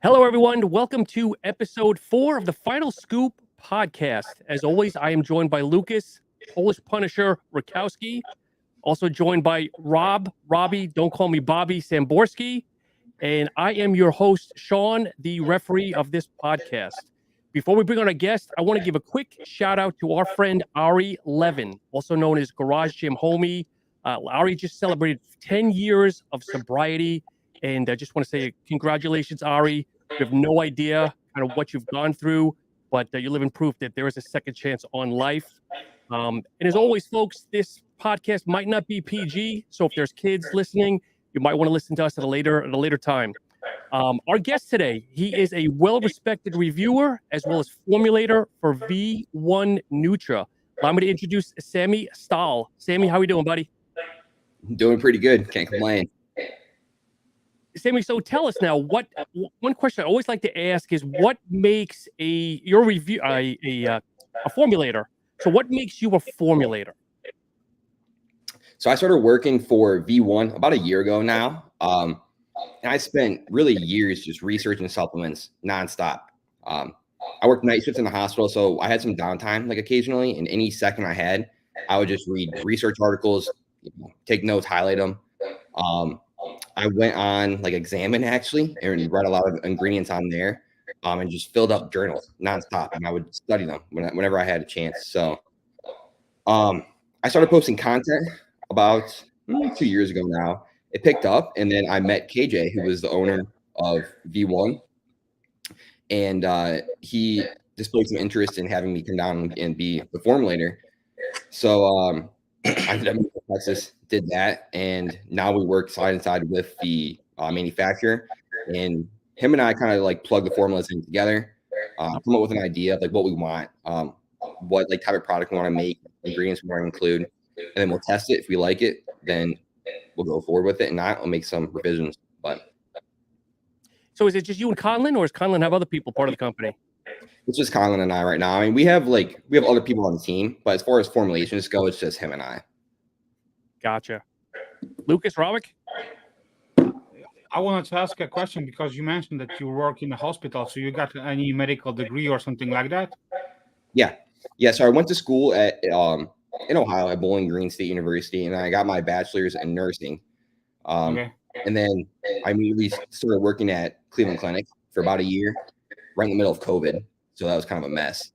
Hello, everyone. Welcome to episode 4 of the Final Scoop podcast. As always, I am joined by Lucas, Polish Punisher Rakowski, also joined by Robby, don't call me Bobby, Samborski, and I am your host, Sean, the referee of this podcast. Before we bring on a guest, I want to give a quick shout out to our friend Ari Levin, also known as Garage Gym Homie. Ari just celebrated 10 years of sobriety, and I just want to say congratulations, Ari. You have no idea kind of what you've gone through, but you're living proof that there is a second chance on life. And as always, folks, this podcast might not be PG, so if there's kids listening, you might want to listen to us at a later time. Our guest today, he is a well-respected reviewer as well as formulator for V1 Nutra. Allow me to introduce Sammy Stoll. Sammy, how are you doing, buddy? Doing pretty good. Can't complain. Sammy, so tell us now, one question I always like to ask is what makes a formulator? So what makes you a formulator? So I started working for V1 about a year ago now. And I spent really years just researching supplements nonstop. I worked night shifts in the hospital, so I had some downtime like occasionally, and any second I had, I would just read research articles, take notes, highlight them. I went on like Examine actually and read a lot of ingredients on there, and just filled up journals nonstop, and I would study them whenever I had a chance. So I started posting content about 2 years ago now. It picked up, and then I met KJ, who was the owner of V1, and he displayed some interest in having me come down and be the formulator. So I ended up in Texas, did that, and now we work side by side with the manufacturer, and him and I kind of like plug the formulas in together, come up with an idea of like what we want, what like type of product we want to make, ingredients we want to include, and then we'll test it. If we like it, then we'll go forward with it, and not we'll make some revisions. But so is it just you and Conlon, or does Conlon have other people part of the company? It's just Conlon and I right now. I mean, we have other people on the team, but as far as formulations go, it's just him and I. Gotcha. Lucas, Robic? I wanted to ask a question because you mentioned that you work in a hospital. So you got any medical degree or something like that? Yeah. So I went to school at in Ohio at Bowling Green State University, and I got my bachelor's in nursing. Okay. And then I immediately started working at Cleveland Clinic for about a year, right in the middle of COVID. So that was kind of a mess.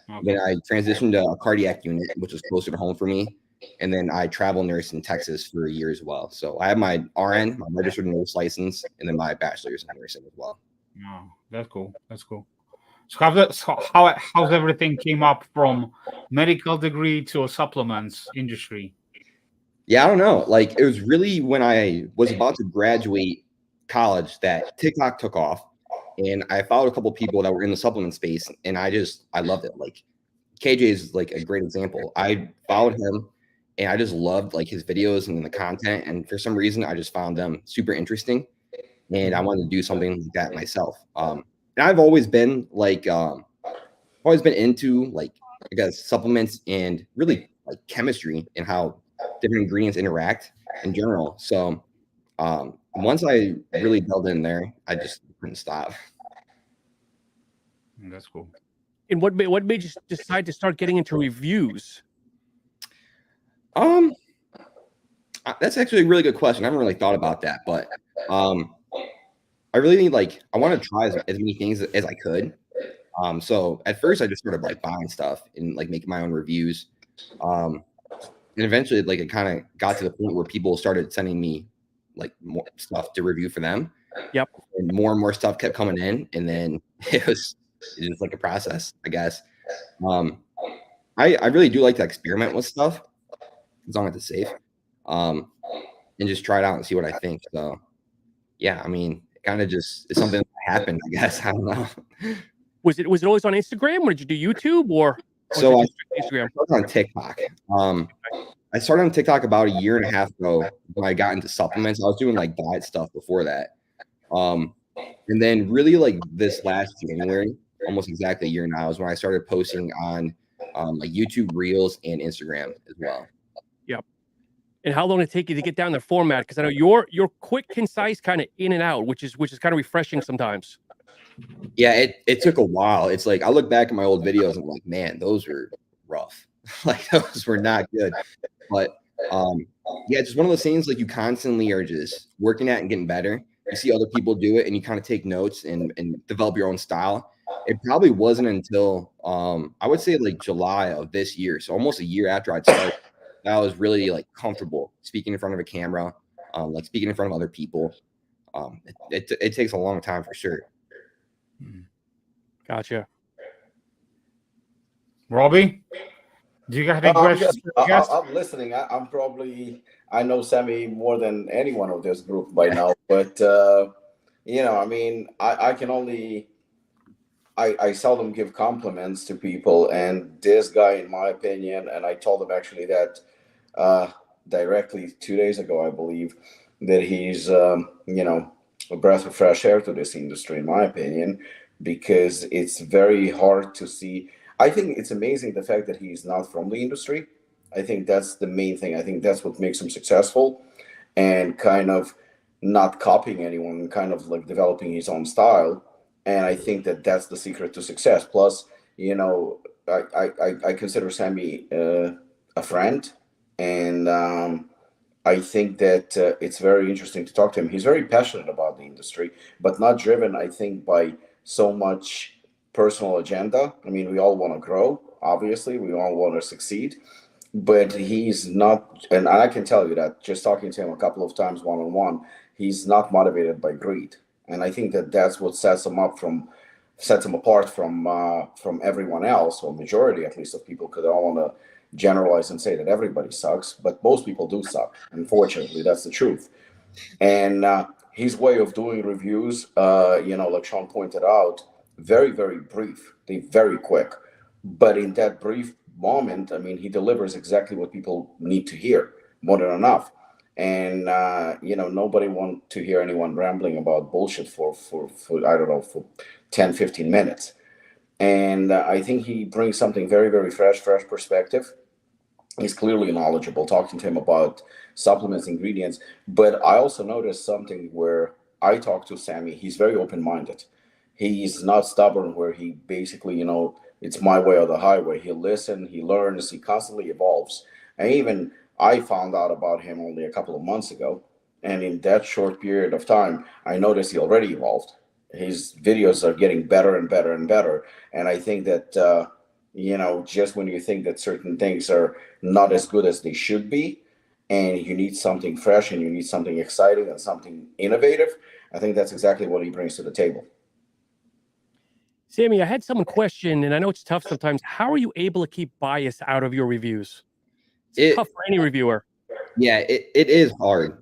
Okay. Then I transitioned to a cardiac unit, which was closer to home for me. And then I travel nurse in Texas for a year as well. So I have my RN, my registered nurse license, and then my bachelor's in nursing as well. Oh, that's cool. So how's everything came up from medical degree to a supplements industry? Yeah, I don't know. Like, it was really when I was about to graduate college that TikTok took off, and I followed a couple of people that were in the supplement space, and I loved it. Like, KJ is like a great example. I followed him, and I just loved like his videos and the content, and for some reason I just found them super interesting, and I wanted to do something like that myself. And I've always been like into like, I guess, supplements and really like chemistry and how different ingredients interact in general. So once I really delved in there, I just couldn't stop. That's cool. And what made you decide to start getting into reviews? That's actually a really good question. I haven't really thought about that, but I really I want to try as many things as I could. So at first I just started like buying stuff and like making my own reviews. And eventually like it kind of got to the point where people started sending me like more stuff to review for them. Yep. And more stuff kept coming in, and then it was like a process, I guess. I really do like to experiment with stuff as long as it's safe. And just try it out and see what I think. So yeah, I mean, it kind of just is something that happened, I guess. I don't know. Was it always on Instagram, or did you do YouTube, or so Instagram? I started on TikTok. I started on TikTok about a year and a half ago when I got into supplements. I was doing like diet stuff before that. And then really like this last January, almost exactly a year now, is when I started posting on like YouTube Reels and Instagram as well. Yep. And how long did it take you to get down the format? Because I know you're quick, concise, kind of in and out, which is kind of refreshing sometimes. Yeah, it took a while. It's like I look back at my old videos and I'm like, man, those were rough. Like those were not good. But yeah, it's just one of those things like you constantly are just working at and getting better. You see other people do it and you kind of take notes and develop your own style. It probably wasn't until I would say like July of this year, so almost a year after I'd started, that I was really like comfortable speaking in front of a camera, like speaking in front of other people. It takes a long time for sure. Gotcha. Robbie, do you got any questions? I'm listening. I know Sammy more than anyone of this group by now, but I mean, I can only, I seldom give compliments to people, and this guy, in my opinion, and I told him actually that directly 2 days ago, I believe, that he's, a breath of fresh air to this industry, in my opinion, because it's very hard to see. I think it's amazing the fact that he's not from the industry. I think that's the main thing. I think that's what makes him successful, and kind of not copying anyone, kind of like developing his own style. And I think that that's the secret to success. Plus, I consider Sammy a friend, and I think that it's very interesting to talk to him. He's very passionate about the industry, but not driven, I think, by so much personal agenda. I mean, we all want to grow, obviously, we all want to succeed, but he's not, and I can tell you that just talking to him a couple of times one on one, he's not motivated by greed. And I think that that's what sets him apart from everyone else, or majority at least of people, because I don't want to generalize and say that everybody sucks, but most people do suck. Unfortunately, that's the truth. And his way of doing reviews, like Sean pointed out, very, very brief. They very quick. But in that brief moment, I mean, he delivers exactly what people need to hear, more than enough. And nobody wants to hear anyone rambling about bullshit for I don't know, for 10, 15 minutes. And I think he brings something very, very fresh perspective. He's clearly knowledgeable, talking to him about supplements, ingredients. But I also noticed something where I talk to Sammy, he's very open-minded. He's not stubborn where he basically, it's my way or the highway. He'll listen, he learns, he constantly evolves. And even I found out about him only a couple of months ago. And in that short period of time, I noticed he already evolved. His videos are getting better and better and better. And I think that, just when you think that certain things are not as good as they should be, and you need something fresh and you need something exciting and something innovative, I think that's exactly what he brings to the table. Sammy, I had someone question, and I know it's tough sometimes. How are you able to keep bias out of your reviews? It's tough for any reviewer. Yeah, it is hard,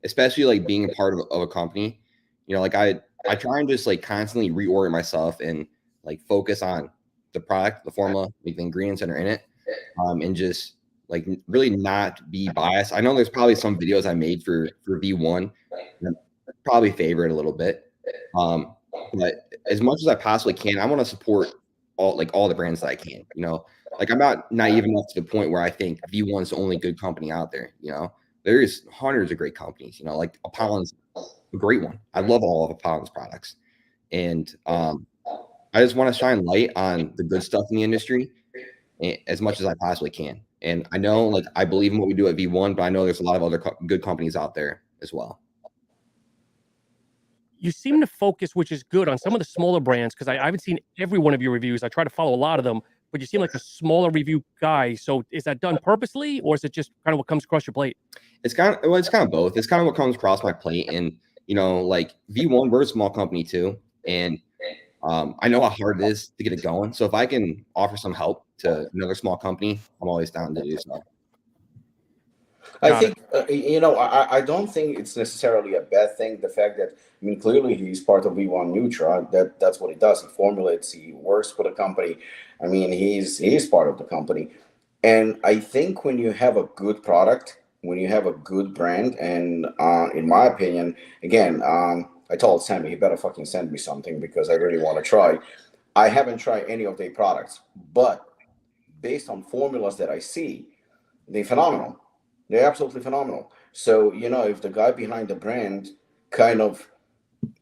especially like being a part of a company. Like I try and just like constantly reorient myself and like focus on the product, the formula, like the ingredients that are in it, and just like really not be biased. I know there's probably some videos I made for V1 that probably favor it a little bit, but as much as I possibly can, I want to support all the brands that I can. Like I'm not naive enough to the point where I think V1 is the only good company out there. There's hundreds of great companies. Like Apollon's a great one. I love all of Apollon's products, and I just want to shine light on the good stuff in the industry as much as I possibly can. And I know, like, I believe in what we do at V1, but I know there's a lot of other good companies out there as well. You seem to focus, which is good, on some of the smaller brands, because I haven't seen every one of your reviews. I try to follow a lot of them, but you seem like a smaller review guy. So is that done purposely, or is it just kind of what comes across your plate? It's kind of both. It's kind of what comes across my plate. And, like V1, we're a small company too. And I know how hard it is to get it going. So if I can offer some help to another small company, I'm always down to do so. I think, I don't think it's necessarily a bad thing. The fact that, I mean, clearly he's part of V1 Nutra. That's what he does. He formulates, he works for the company. I mean, he's part of the company. And I think when you have a good product, when you have a good brand, and in my opinion, again, I told Sammy, he better fucking send me something because I really want to try. I haven't tried any of their products, but based on formulas that I see, they're phenomenal. They're absolutely phenomenal. So, if the guy behind the brand kind of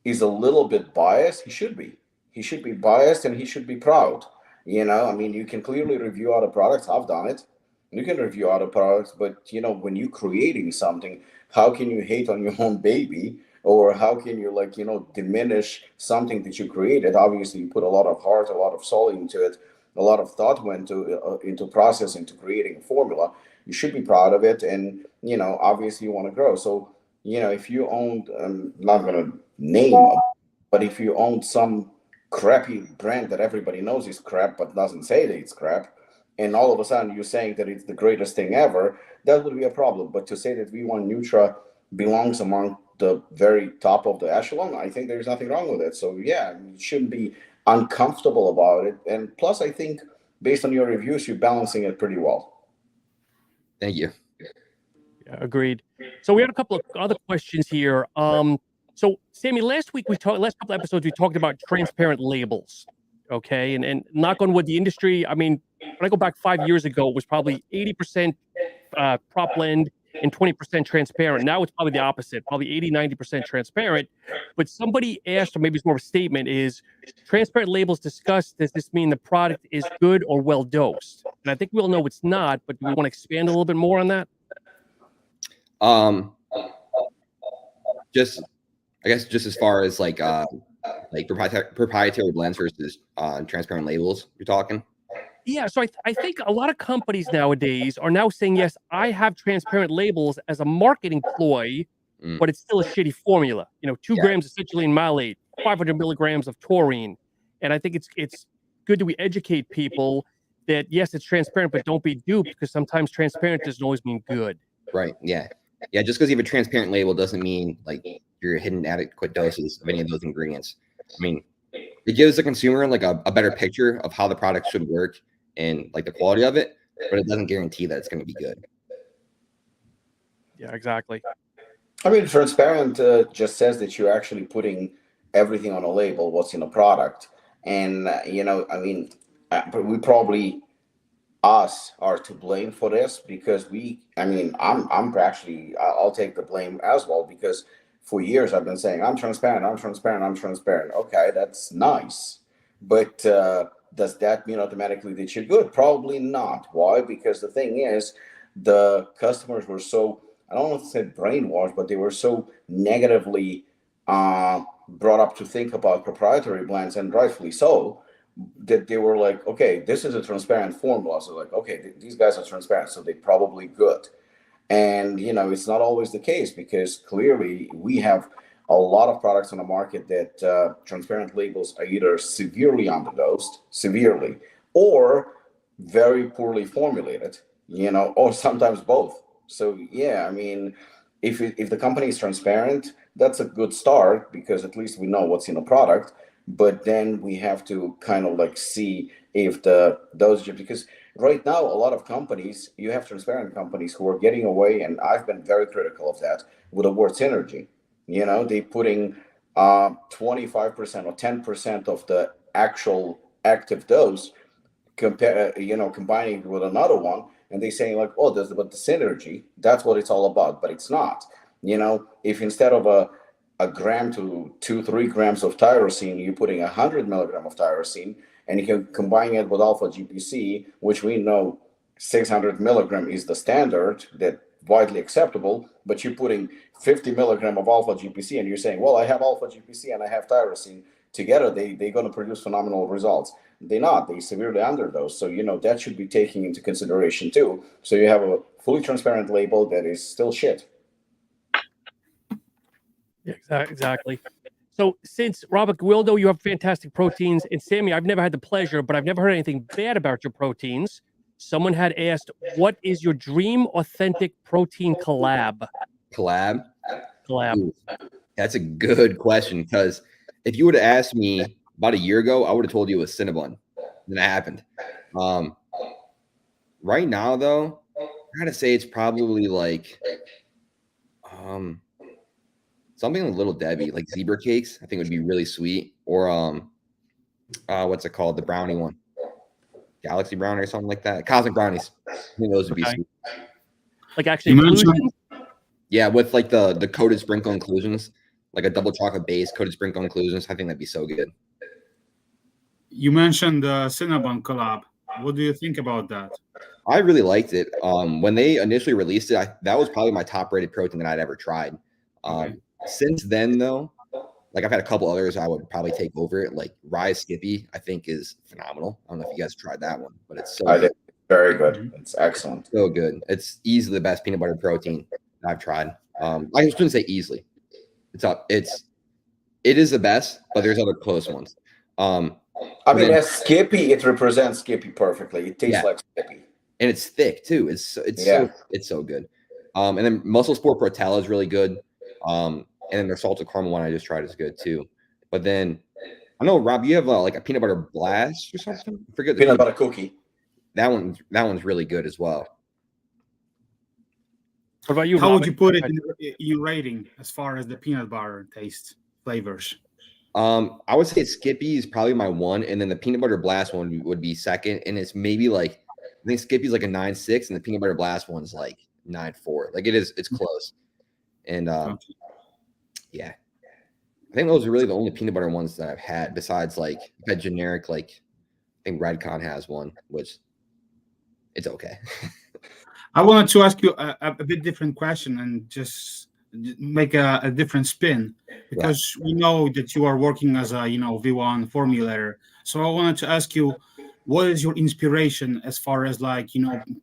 is a little bit biased, he should be. He should be biased and he should be proud. You know, I mean, you can clearly review other products. I've done it. You can review other products, but you know, when you're creating something, how can you hate on your own baby? Or how can you, like, you know, diminish something that you created? Obviously, you put a lot of heart, a lot of soul into it, a lot of thought went into process, into creating a formula. You should be proud of it, and you know, obviously, you want to grow. So, you know, if you owned, I'm not going to name, but if you owned some crappy brand that everybody knows is crap, but doesn't say that it's crap, and all of a sudden you're saying that it's the greatest thing ever, that would be a problem. But to say that V1 Nutra belongs among the very top of the echelon, I think there's nothing wrong with it. So yeah, you shouldn't be uncomfortable about it. And plus, I think based on your reviews, you're balancing it pretty well. Thank you. Yeah, agreed. So we had a couple of other questions here. So Sammy, last couple of episodes, we talked about transparent labels. Okay. And knock on wood, the industry, I mean, when I go back 5 years ago, it was probably 80% prop blend and 20% transparent. Now it's probably the opposite, probably 80-90% transparent. But somebody asked, or maybe it's more of a statement, is transparent labels discussed, does this mean the product is good or well dosed? And I think we all know it's not, but do we want to expand a little bit more on that? Just, I guess, just as far as like proprietary blends versus transparent labels, you're talking? Yeah, so I think a lot of companies nowadays are now saying, yes, I have transparent labels as a marketing ploy, but it's still a shitty formula. You know, 2 grams of citrulline malate, 500 milligrams of taurine. And I think it's good that we educate people that, yes, it's transparent, but don't be duped, because sometimes transparent doesn't always mean good. Right, yeah. Yeah, just because you have a transparent label doesn't mean like you're hitting adequate doses of any of those ingredients. I mean, it gives the consumer like a better picture of how the product should work and like the quality of it, but it doesn't guarantee that it's going to be good. Yeah, exactly. I mean, transparent just says that you're actually putting everything on a label, what's in a product. And, you know, I mean, we probably, us are to blame for this, because I'll take the blame as well, because for years I've been saying, I'm transparent. Okay, that's nice. But does that mean automatically that you're good? Probably not. Why? Because the thing is, the customers were so, I don't want to say brainwashed, but they were so negatively brought up to think about proprietary blends, and rightfully so, that they were like, okay, this is a transparent formula. So like, okay, these guys are transparent, so they're probably good. And, you know, it's not always the case, because clearly we have a lot of products on the market that transparent labels are either severely underdosed, or very poorly formulated, you know, or sometimes both. So, yeah, I mean, if the company is transparent, that's a good start, because at least we know what's in the product. But then we have to kind of like see if the dosage, because right now a lot of companies, you have transparent companies who are getting away, and I've been very critical of that, with the word synergy. You know, they putting 25% or 10% of the actual active dose, combining it with another one, and they saying like, oh, but the synergy, that's what it's all about. But it's not. You know, if instead of a gram to 2-3 grams of tyrosine, you're putting 100 milligram of tyrosine, and you can combine it with alpha GPC, which we know 600 milligram is the standard, that widely acceptable, but you're putting 50 milligram of alpha GPC, and you're saying, well, I have alpha GPC and I have tyrosine. Together, they're going to produce phenomenal results. They're not. They severely underdose. So, you know, that should be taken into consideration too. So you have a fully transparent label that is still shit. Yeah, exactly. So since Robic, Wildo, you have fantastic proteins, and Sammy, I've never had the pleasure, but I've never heard anything bad about your proteins. Someone had asked, what is your dream authentic protein collab? Collab? Ooh, that's a good question, because if you would have asked me about a year ago, I would have told you it was Cinnabon. Then it happened. Right now, though, I gotta say it's probably like something like Little Debbie, like zebra cakes. I think would be really sweet. Or what's it called? The brownie one, Galaxy Brownie or something like that. Cosmic brownies. I think those would be sweet. Like actually inclusions? Yeah, with like the coated sprinkle inclusions. like a double chocolate base, coated sprinkle inclusions. I think that'd be so good. You mentioned the Cinnabon collab. What do you think about that? I really liked it. When they initially released it, that was probably my top rated protein that I'd ever tried. Okay. Since then, though, like I've had a couple others I would probably take over it. Like Rye Skippy, I think is phenomenal. I don't know if you guys tried that one, but it's so good. Very good. It's excellent. So good. It's easily the best peanut butter protein I've tried. I just wouldn't say easily. It is the best, but there's other close ones. I mean, as Skippy, it represents Skippy perfectly. It tastes like Skippy, and it's thick too. It's so good. And then Muscle Sport Protella is really good. And then their salted caramel one I just tried is good too. But then I know, Rob, you have like a peanut butter blast or something. I forget the peanut butter cookie. That one's really good as well. What about you? How Robin? would you put it in your rating as far as the peanut butter taste flavors? I would say Skippy is probably my one, and then the peanut butter blast one would be second. And it's maybe like I think Skippy's like a 9.6, and the peanut butter blast one's like 9.4. Like it's close. And yeah, I think those are really the only peanut butter ones that I've had. Besides, like I've had generic, like I think Redcon has one, which it's okay. I wanted to ask you a bit different question and just make a different spin, because we know that you are working as a V1 formulator. So I wanted to ask you, what is your inspiration as far as like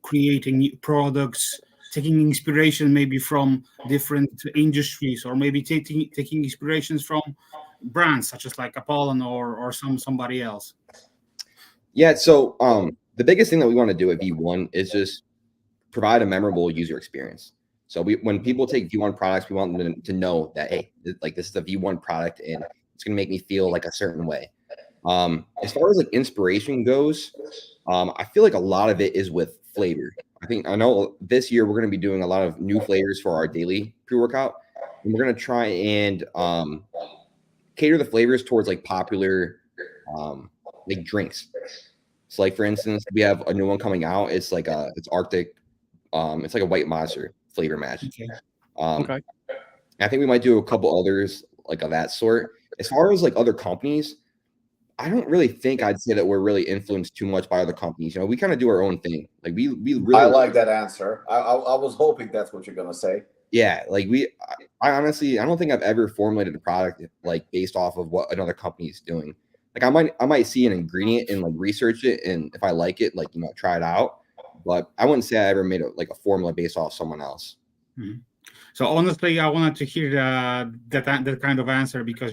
creating new products, taking inspiration maybe from different industries, or maybe taking inspirations from brands such as like Apollon or somebody else? Yeah. So the biggest thing that we want to do at V1 is just provide a memorable user experience. So when people take V1 products, we want them to know that, hey, like this is a V1 product and it's going to make me feel like a certain way. As far as like inspiration goes, I feel like a lot of it is with flavor. I know this year we're going to be doing a lot of new flavors for our daily pre-workout, and we're going to try and cater the flavors towards like popular like drinks. So like for instance, we have a new one coming out. It's like it's Arctic. It's like a white monster flavor match. Okay. I think we might do a couple others like of that sort. As far as like other companies, I don't really think I'd say that we're really influenced too much by other companies. We kind of do our own thing. Like we really. I like that answer. I was hoping that's what you're gonna say. Yeah, like I honestly, I don't think I've ever formulated a product like based off of what another company is doing. Like I might see an ingredient and like research it, and if I like it, like try it out. But I wouldn't say I ever made a formula based off someone else. Mm-hmm. So honestly, I wanted to hear that kind of answer, because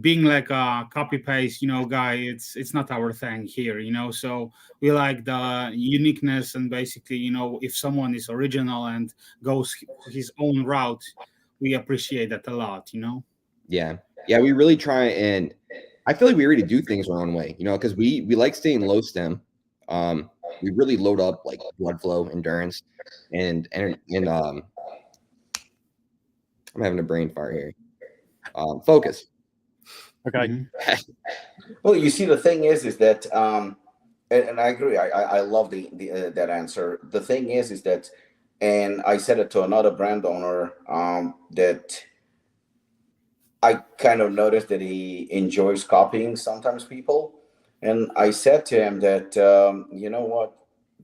being like a copy paste guy, it's not our thing here. So we like the uniqueness, and basically if someone is original and goes his own route, we appreciate that a lot. Yeah, we really try, and I feel like we already do things our own way. Because we like staying low stem. We really load up like blood flow, endurance, and I'm having a brain fart here. Focus. Okay. Mm-hmm. Well, you see, the thing is that, and I agree. I love that answer. The thing is that, and I said it to another brand owner that I kind of noticed that he enjoys copying sometimes people. And I said to him that, you know what,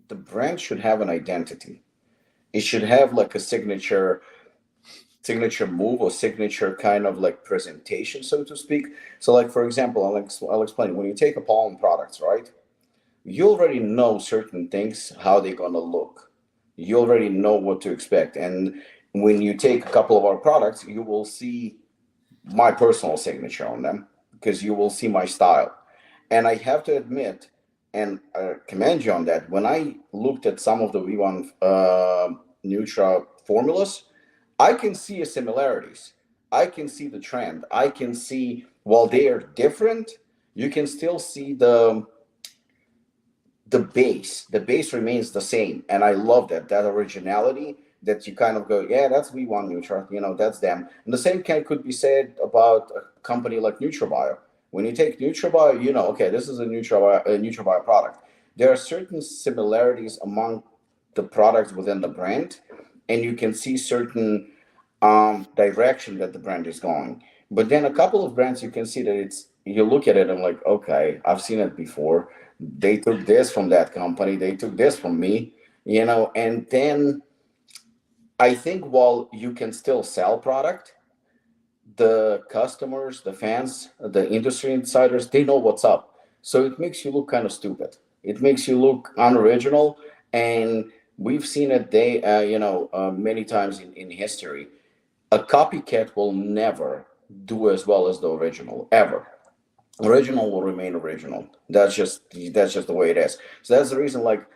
the brand should have an identity. It should have like a signature move or signature kind of like presentation, so to speak. So like, for example, I'll explain. When you take Apollon products, right, you already know certain things, how they're going to look. You already know what to expect. And when you take a couple of our products, you will see my personal signature on them, because you will see my style. And I have to admit, and commend you on that, when I looked at some of the V1 Nutra formulas, I can see similarities. I can see the trend. I can see, while they are different, you can still see the base. The base remains the same. And I love that originality, that you kind of go, yeah, that's V1 Nutra, that's them. And the same could be said about a company like NutraBio. When you take NutraBio, okay, this is a NutraBio product. There are certain similarities among the products within the brand, and you can see certain direction that the brand is going. But then a couple of brands, you can see that you look at it and like, okay, I've seen it before. They took this from that company, they took this from me, and then I think while you can still sell product, the customers, the fans, the industry insiders, they know what's up. So it makes you look kind of stupid. It makes you look unoriginal, and we've seen it many times in history. A copycat will never do as well as the original ever. Original will remain original. That's just the way it is. So that's the reason. Like,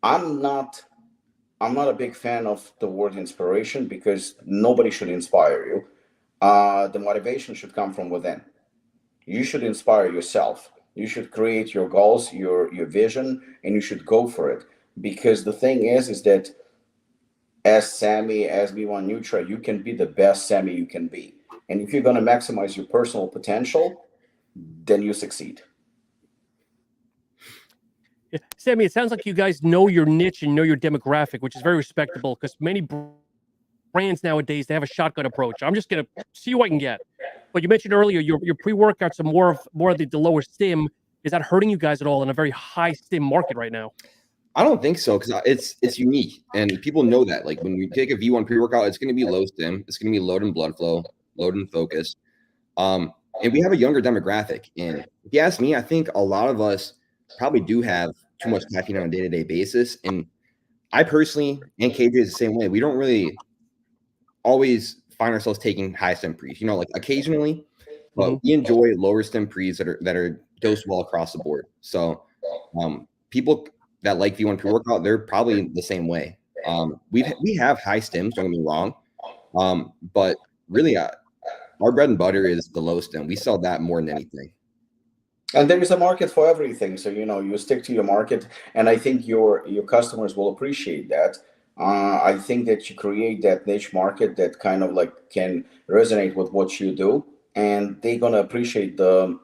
I'm not a big fan of the word inspiration, because nobody should inspire you. The motivation should come from within. You should inspire yourself. You should create your goals, your vision, and you should go for it. Because the thing is that as Sammy, as V1 Nutra, you can be the best Sammy you can be. And if you're going to maximize your personal potential, then you succeed. Yeah. Sammy, it sounds like you guys know your niche and know your demographic, which is very respectable, because many brands nowadays, they have a shotgun approach. I'm just going to see what I can get. But you mentioned earlier your pre-workouts are more of the lower stim. Is that hurting you guys at all in a very high stim market right now? I don't think so, because it's unique, and people know that. Like, when we take a V1 pre-workout, it's going to be low stim, it's going to be low in blood flow, low in focus, and we have a younger demographic. And if you ask me, I think a lot of us probably do have too much caffeine on a day-to-day basis. And I personally, and KJ is the same way. We don't really always find ourselves taking high stem pre's, like occasionally, but we enjoy lower stem pre's that are dosed well across the board. So people that like V1 pre-workout, they're probably the same way. We have high stims, don't get me wrong, but really our bread and butter is the low stem. We sell that more than anything. And there is a market for everything. So, you stick to your market, and I think your customers will appreciate that. I think that you create that niche market that kind of like can resonate with what you do, and they're going to appreciate the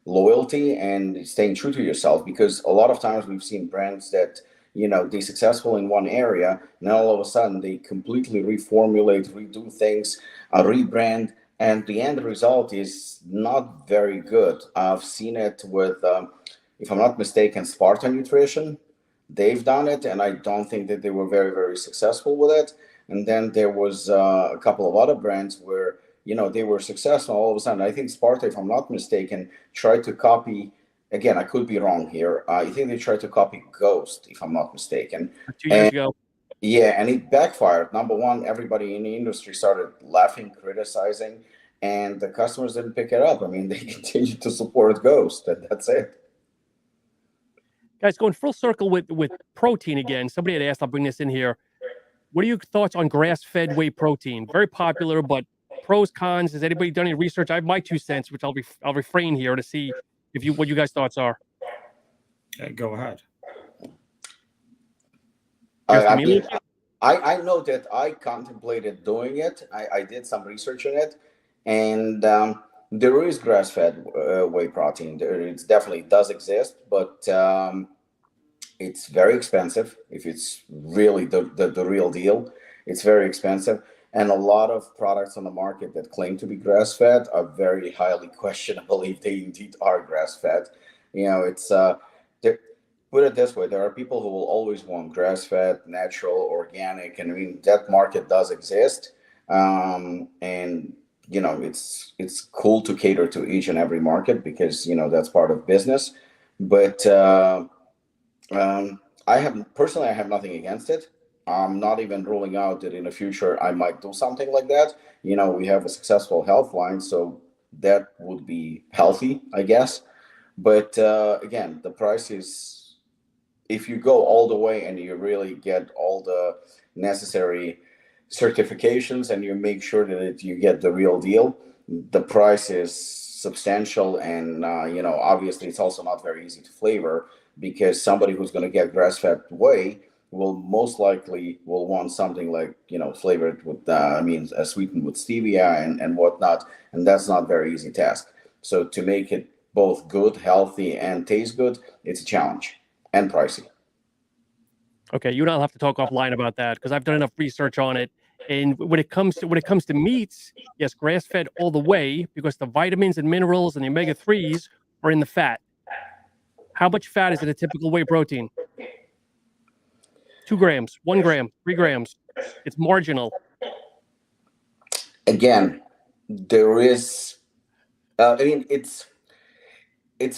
loyalty and staying true to yourself. Because a lot of times we've seen brands that, they're successful in one area, and all of a sudden they completely reformulate, redo things, rebrand, and the end result is not very good. I've seen it with, if I'm not mistaken, Sparta Nutrition. They've done it, and I don't think that they were very, very successful with it. And then there was a couple of other brands where, they were successful. All of a sudden, I think Sparta, if I'm not mistaken, tried to copy. Again, I could be wrong here. I think they tried to copy Ghost, if I'm not mistaken. 2 years ago. Yeah, and it backfired. Number one, everybody in the industry started laughing, criticizing, and the customers didn't pick it up. I mean, they continued to support Ghost, and that's it. Guys, going full circle with protein again. Somebody had asked, I'll bring this in here. What are your thoughts on grass-fed whey protein? Very popular, but pros, cons. Has anybody done any research? I have my 2 cents, which I'll refrain here to see what you guys' thoughts are. Go ahead. I know that I contemplated doing it. I did some research on it, and there is grass-fed whey protein. It definitely does exist, but it's very expensive. If it's really the real deal, it's very expensive. And a lot of products on the market that claim to be grass-fed are very highly questionable if they indeed are grass-fed. It's put it this way: there are people who will always want grass-fed, natural, organic, and I mean that market does exist. And it's cool to cater to each and every market, because that's part of business. But I have nothing against it. I'm not even ruling out that in the future I might do something like that. We have a successful health line, so that would be healthy, I guess. But again, the price is, if you go all the way and you really get all the necessary certifications and you make sure that you get the real deal, the price is substantial. And obviously it's also not very easy to flavor, because somebody who's going to get grass-fed whey will most likely want something like flavored with sweetened with stevia and whatnot, and that's not a very easy task. So to make it both good, healthy, and taste good, it's a challenge and pricey. Okay, you and I'll have to talk offline about that, because I've done enough research on it. And when it comes to meats, yes, grass fed all the way because the vitamins and minerals and the omega-3s are in the fat. How much fat is in a typical whey protein? 2 grams, 1 gram, 3 grams. It's marginal. Again, there is. I mean, it's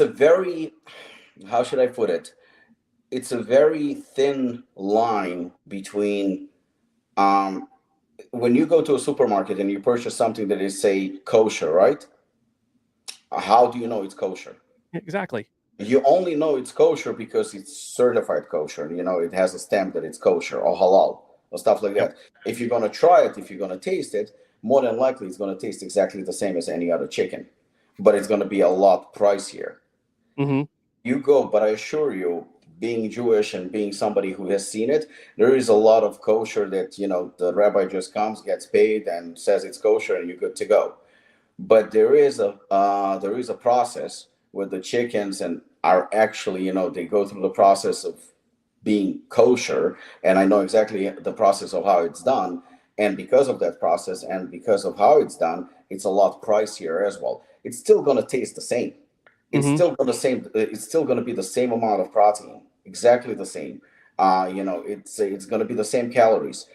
a very, how should I put it? It's a very thin line between when you go to a supermarket and you purchase something that is, say, kosher, right? How do you know it's kosher? Exactly. You only know it's kosher because it's certified kosher. You know, it has a stamp that it's kosher or halal or stuff like that. If you're going to try it, if you're going to taste it, more than likely it's going to taste exactly the same as any other chicken, but it's going to be a lot pricier. Mm-hmm. You go, but I assure you, being Jewish and being somebody who has seen it, there is a lot of kosher that, you know, the rabbi just comes, gets paid, and says it's kosher, and you're good to go. But there is a process where the chickens and are actually, you know, they go through the process of being kosher, and I know exactly the process of how it's done. And because of that process and because of how it's done, it's a lot pricier as well. It's still going to taste the same. It's still going to be the same amount of protein, exactly the same. You know, it's going to be the same calories.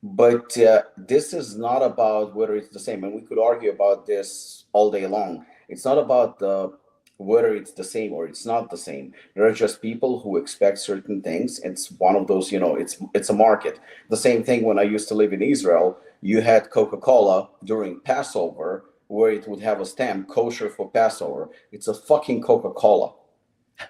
But this is not about whether it's the same, and we could argue about this all day long. It's not about whether it's the same or it's not the same. There are just people who expect certain things. It's one of those, you know, it's a market. The same thing when I used to live in Israel, you had Coca-Cola during Passover, where it would have a stamp kosher for Passover. It's a fucking Coca-Cola.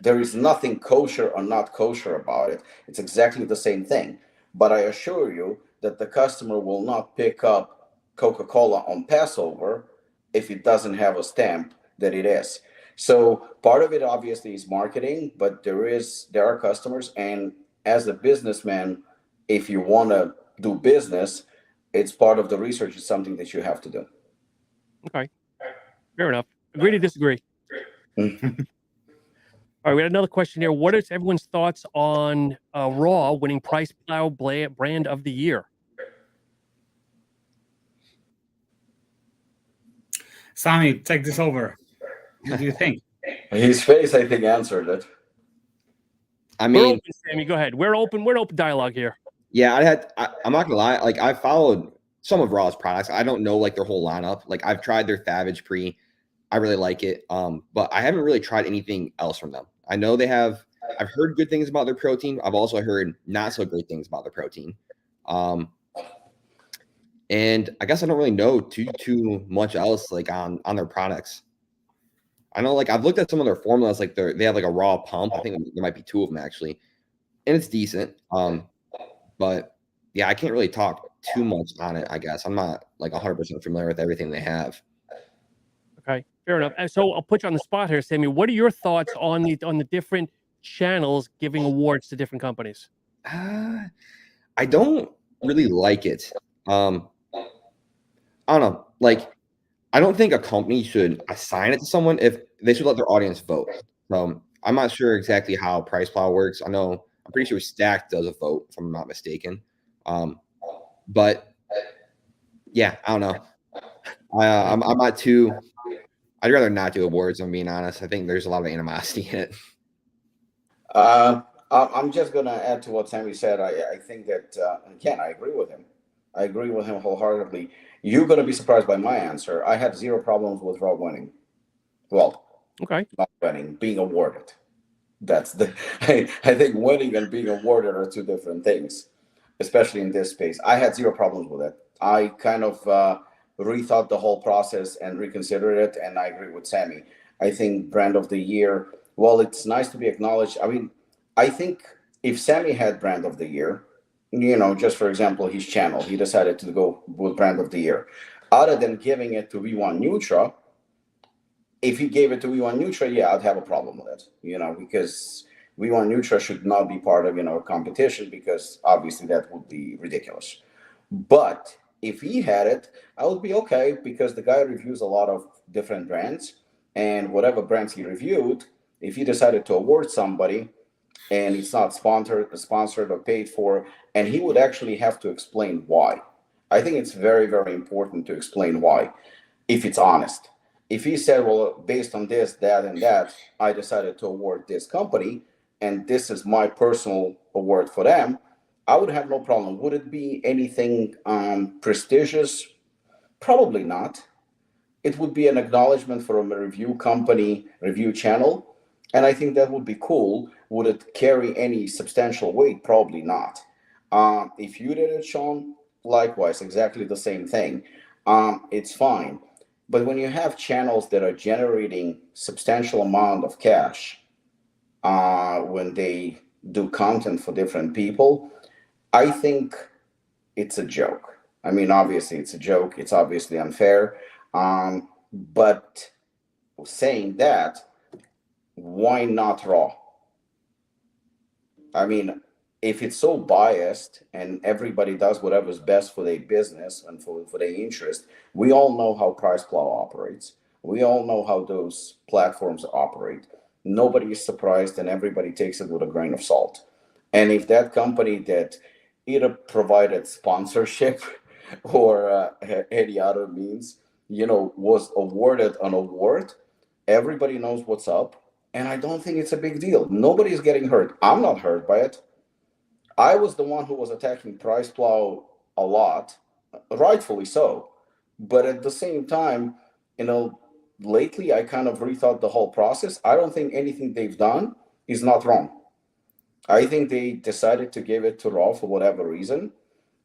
There is nothing kosher or not kosher about it. It's exactly the same thing. But I assure you that the customer will not pick up Coca-Cola on Passover if it doesn't have a stamp that it is. So part of it obviously is marketing, but there are customers, and as a businessman, if you want to do business, it's part of the research. It's something that you have to do. Okay. Fair enough. Agree to disagree. All right, we got another question here. What is everyone's thoughts on Raw winning Price Plow Brand of the Year? Sami, take this over. What do you think? His face, I think, answered it. I We're mean, open, Sammy. Go ahead. We're open dialogue here. yeah, I'm not gonna lie. Like, I followed some of Raw's products. I don't know like their whole lineup. Like, I've tried their Savage Pre. I really like it. But I haven't really tried anything else from them. I know they have. I've heard good things about their protein. I've also heard not so great things about their protein. And I guess I don't really know too much else like on their products. I know, like, I've looked at some of their formulas. Like, they have like a raw pump. I think there might be 2 of them actually, and it's decent. But yeah, I can't really talk too much on it. I guess I'm not like 100% familiar with everything they have. Okay, fair enough. And so I'll put you on the spot here, Sammy. What are your thoughts on the different channels giving awards to different companies? I don't really like it. I don't know. Like, I don't think a company should assign it to someone. If they should let their audience vote. I'm not sure exactly how Price Plow works. I'm pretty sure Stack does a vote, if I'm not mistaken. But yeah, I don't know. I'm not too. I'd rather not do awards. I'm being honest. I think there's a lot of animosity in it. I'm just gonna add to what Sammy said. I think that again, I agree with him. I agree with him wholeheartedly. You're gonna be surprised by my answer. I had 0 problems with Rob winning. Well, Okay. not winning, being awarded. That's the. I think winning and being awarded are 2 different things, especially in this space. I had 0 problems with it. I kind of rethought the whole process and reconsidered it, and I agree with Sammy. I think brand of the year. Well, it's nice to be acknowledged. I mean, I think if Sammy had brand of the year, you know, just for example, his channel, he decided to go with brand of the year. Other than giving it to V1 Nutra, if he gave it to V1 Nutra, yeah, I'd have a problem with it, you know, because V1 Nutra should not be part of, you know, a competition, because obviously that would be ridiculous. But if he had it, I would be okay, because the guy reviews a lot of different brands, and whatever brands he reviewed, if he decided to award somebody and it's not sponsored or paid for, and he would actually have to explain why. I think it's very, very important to explain why, if it's honest. If he said, well, based on this, that, and that, I decided to award this company, and this is my personal award for them, I would have no problem. Would it be anything prestigious? Probably not. It would be an acknowledgement from a review company, review channel, and I think that would be cool. Would it carry any substantial weight? Probably not. If you did it, Sean, likewise, exactly the same thing. It's fine. But when you have channels that are generating substantial amount of cash when they do content for different people, I think it's a joke. I mean, obviously it's a joke. It's obviously unfair. But saying that, why not Raw? I mean, if it's so biased and everybody does whatever's best for their business and for their interest, we all know how Price Plow operates. We all know how those platforms operate. Nobody is surprised and everybody takes it with a grain of salt. And if that company that either provided sponsorship or any other means, was awarded an award, everybody knows what's up. And I don't think it's a big deal. Nobody's getting hurt. I'm not hurt by it. I was the one who was attacking Price Plow a lot, rightfully so. But at the same time, lately I kind of rethought the whole process. I don't think anything they've done is not wrong. I think they decided to give it to Raw for whatever reason.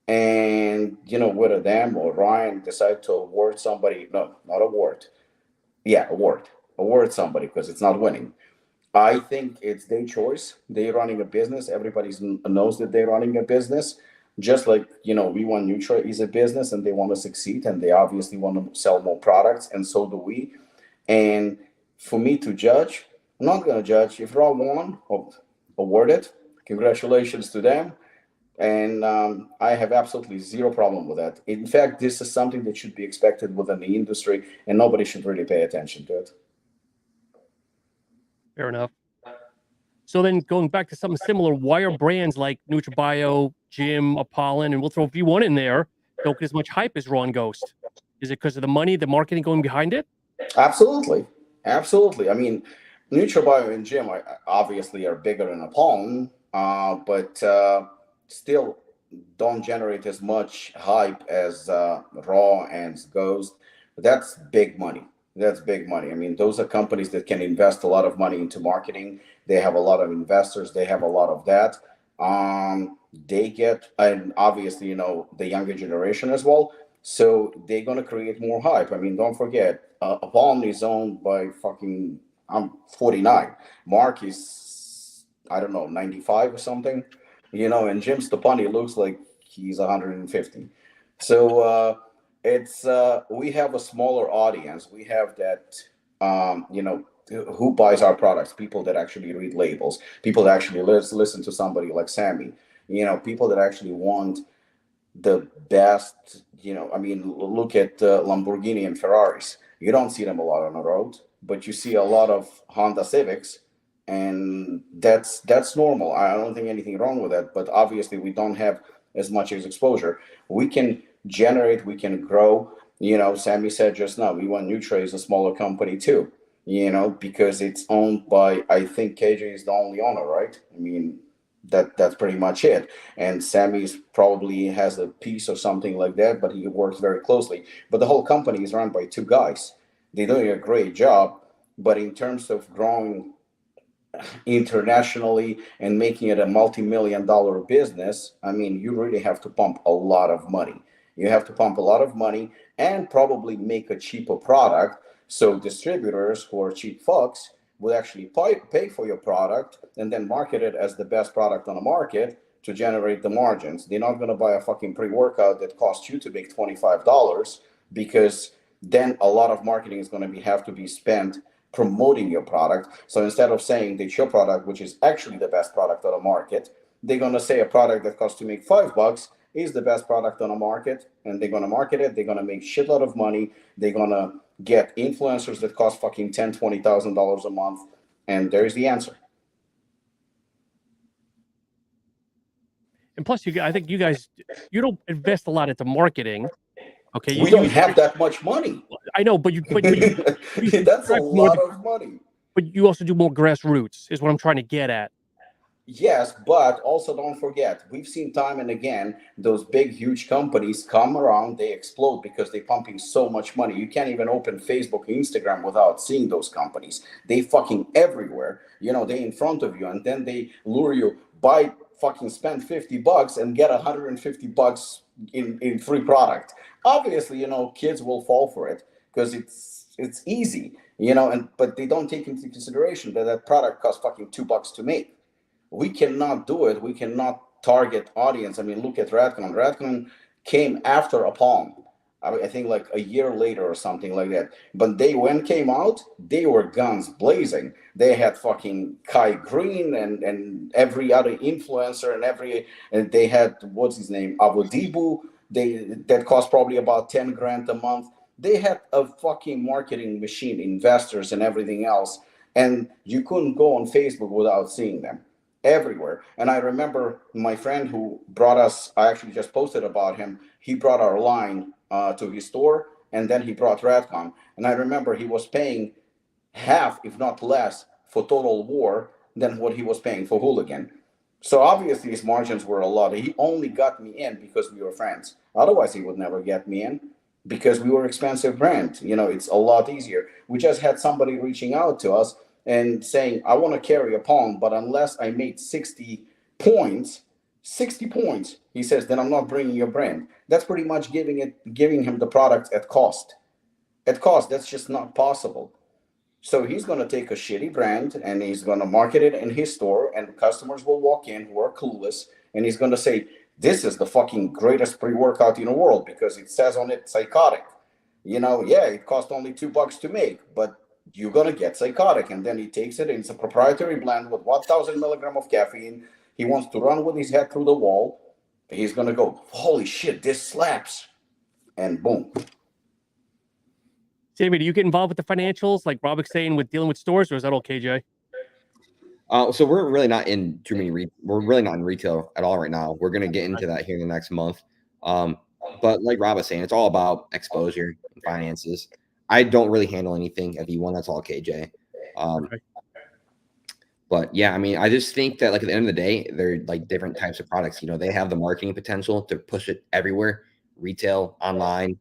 And, whether them or Ryan decide to award somebody, no, not award. Yeah, award somebody because it's not winning. I think it's their choice. They're running a business. Everybody knows that they're running a business. Just like, V1 Nutra is a business and they want to succeed and they obviously want to sell more products, and so do we. And for me to judge, I'm not going to judge. If Raw won or awarded, congratulations to them. And I have absolutely zero problem with that. In fact, this is something that should be expected within the industry and nobody should really pay attention to it. Fair enough. So then going back to something similar, why are brands like NutraBio, Jim, Apollon, and we'll throw V1 in there, don't get as much hype as Raw and Ghost? Is it because of the money, the marketing going behind it? Absolutely. I mean, NutraBio and Jim obviously are bigger than Apollon, but still don't generate as much hype as Raw and Ghost. That's big money. I mean, those are companies that can invest a lot of money into marketing. They have a lot of investors. They have a lot of that. They get, and obviously, the younger generation as well. So they're going to create more hype. I mean, don't forget, Apollon is owned by I'm 49. Mark is, I don't know, 95 or something. And Jim Stepani looks like he's 150. So, it's we have a smaller audience. We have that who buys our products, people that actually read labels, people that actually listen to somebody like Sammy, people that actually want the best. I mean, look at Lamborghini and Ferraris. You don't see them a lot on the road, but you see a lot of Honda Civics, and that's normal. I don't think anything wrong with that, but obviously we don't have as much as exposure. We can generate, we can grow. Sammy said just now, V1 Nutra is a smaller company too, because it's owned by, I think KJ is the only owner, right? I mean, that's pretty much it. And Sammy's probably has a piece or something like that, but he works very closely. But the whole company is run by two guys. They're doing a great job, but in terms of growing internationally and making it a multi-million-dollar business, I mean, you really have to pump a lot of money. You have to pump a lot of money and probably make a cheaper product. So distributors who are cheap fucks will actually pay for your product and then market it as the best product on the market to generate the margins. They're not going to buy a fucking pre-workout that costs you to make $25, because then a lot of marketing is going to have to be spent promoting your product. So instead of saying that your product, which is actually the best product on the market, they're going to say a product that costs to make $5 is the best product on the market, and they're going to market it. They're going to make shitload of money. They're going to get influencers that cost fucking $10,000, $20,000 a month. And there's the answer. And plus, I think you guys, you don't invest a lot into marketing. Okay, We don't have that much money. I know, but you that's a lot of money. But you also do more grassroots, is what I'm trying to get at. Yes, but also don't forget, we've seen time and again those big, huge companies come around, they explode because they're pumping so much money. You can't even open Facebook, Instagram without seeing those companies. They fucking everywhere. You know, they in front of you, and then they lure you, buy, fucking spend $50 and get $150 in free product. Obviously, you know, kids will fall for it because it's easy, you know, but they don't take into consideration that product costs fucking $2 to make. We cannot do it. We cannot target audience. I mean, look at Redcon. Redcon came after a Palm. I think like a year later or something like that. But when came out, they were guns blazing. They had fucking Kai Green and every other influencer and they had, what's his name, Avodibu. That cost probably about 10 grand a month. They had a fucking marketing machine, investors and everything else. And you couldn't go on Facebook without seeing them. Everywhere. And I remember my friend who brought us, I actually just posted about him, he brought our line to his store, and then he brought Redcon. And I remember he was paying half, if not less, for Total War than what he was paying for Hooligan. So obviously his margins were a lot. He only got me in because we were friends. Otherwise he would never get me in because we were expensive brand. You know, it's a lot easier. We just had somebody reaching out to us and saying, I want to carry a Palm, but unless I made 60 points, he says, then I'm not bringing your brand. That's pretty much giving him the product at cost. At cost, that's just not possible. So he's going to take a shitty brand and he's going to market it in his store, and customers will walk in who are clueless, and he's going to say, this is the fucking greatest pre-workout in the world because it says on it psychotic. You know, yeah, it cost only $2 to make, but you're going to get psychotic. And then he takes it, and it's a proprietary blend with 1,000 milligrams of caffeine. He wants to run with his head through the wall. He's going to go, holy shit, this slaps. And boom. Sammy, do you get involved with the financials, like Robic's saying, with dealing with stores, or is that okay, Jay? So we're really not in too many. We're really not in retail at all right now. We're going to get into that here in the next month. But like Rob was saying, it's all about exposure and finances. I don't really handle anything at V1. That's all KJ. Okay. But yeah, I mean, I just think that like at the end of the day, they're like different types of products. You know, they have the marketing potential to push it everywhere, retail, online,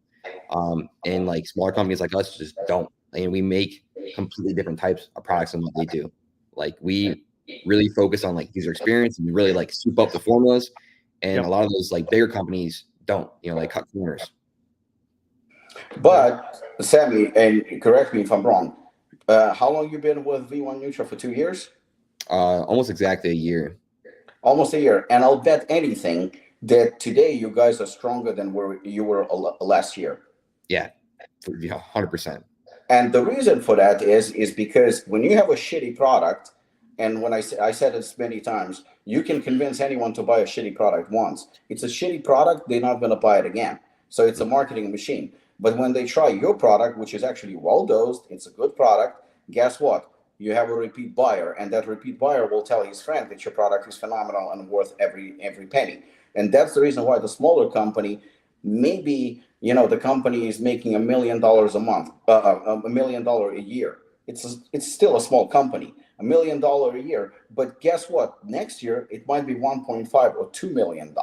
and like smaller companies like us just don't. And we make completely different types of products than what they do. Like we really focus on like user experience and we really like soup up the formulas. And a lot of those like bigger companies don't, you know, like cut corners. But Sammy, and correct me if I'm wrong, how long you been with V1 Nutra? For 2 years? Almost exactly a year. Almost a year. And I'll bet anything that today you guys are stronger than where you were last year. Yeah, 100%. And the reason for that is because when you have a shitty product, and when I said this many times, you can convince anyone to buy a shitty product once. It's a shitty product, they're not going to buy it again. So it's a marketing machine. But when they try your product, which is actually well dosed, it's a good product, guess what? You have a repeat buyer, and that repeat buyer will tell his friend that your product is phenomenal and worth every penny. And that's the reason why the smaller company, maybe, you know, the company is making $1 million a month, $1 million a year. It's still a small company, $1 million a year. But guess what? Next year, it might be 1.5 or $2 million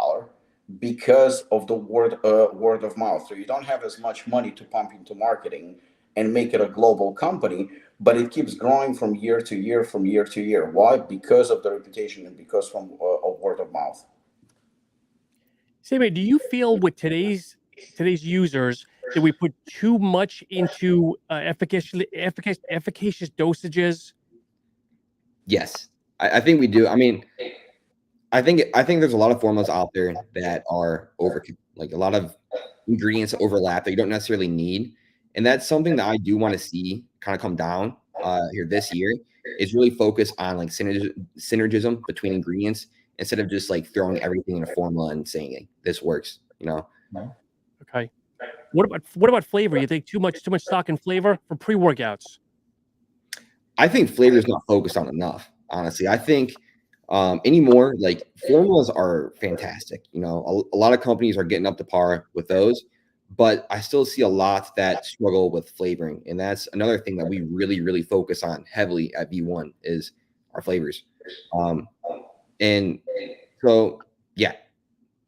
because of the word of mouth. So you don't have as much money to pump into marketing and make it a global company, but it keeps growing from year to year, from year to year. Why? Because of the reputation and because of word of mouth. Sammy, do you feel with today's users that we put too much into efficacious dosages? Yes, I think we do. I mean, I think there's a lot of formulas out there that are like a lot of ingredients overlap that you don't necessarily need. And that's something that I do want to see kind of come down here this year, is really focus on like synergism between ingredients instead of just like throwing everything in a formula and saying this works, you know? Okay. What about flavor? You think too much stock in flavor for pre-workouts? I think flavor is not focused on enough, honestly. I think Anymore, like formulas are fantastic. You know, a lot of companies are getting up to par with those, but I still see a lot that struggle with flavoring, and that's another thing that we really, really focus on heavily at V1 is our flavors. And so, yeah,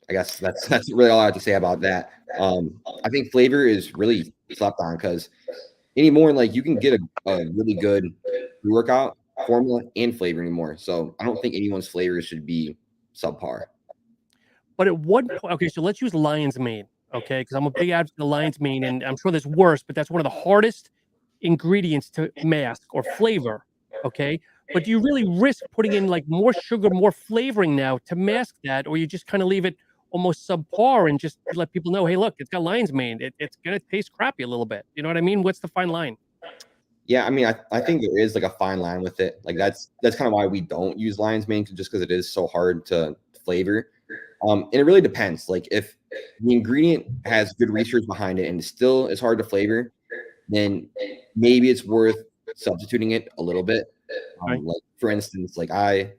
I guess that's really all I have to say about that. I think flavor is really slept on because anymore, like you can get a really good pre-workout formula and flavor anymore. So I don't think anyone's flavor should be subpar. But at what point? Okay, so let's use lion's mane. Okay, because I'm a big advocate of lion's mane, and I'm sure there's worse, but that's one of the hardest ingredients to mask or flavor. Okay, but do you really risk putting in like more sugar, more flavoring now to mask that, or you just kind of leave it almost subpar and just let people know, hey, look, it's got lion's mane. It's gonna taste crappy a little bit. You know what I mean? What's the fine line? Yeah, I mean, I think there is like a fine line with it. Like that's kind of why we don't use lion's mane, just because it is so hard to flavor. And it really depends. Like if the ingredient has good research behind it and still is hard to flavor, then maybe it's worth substituting it a little bit. Right. Like for instance, like I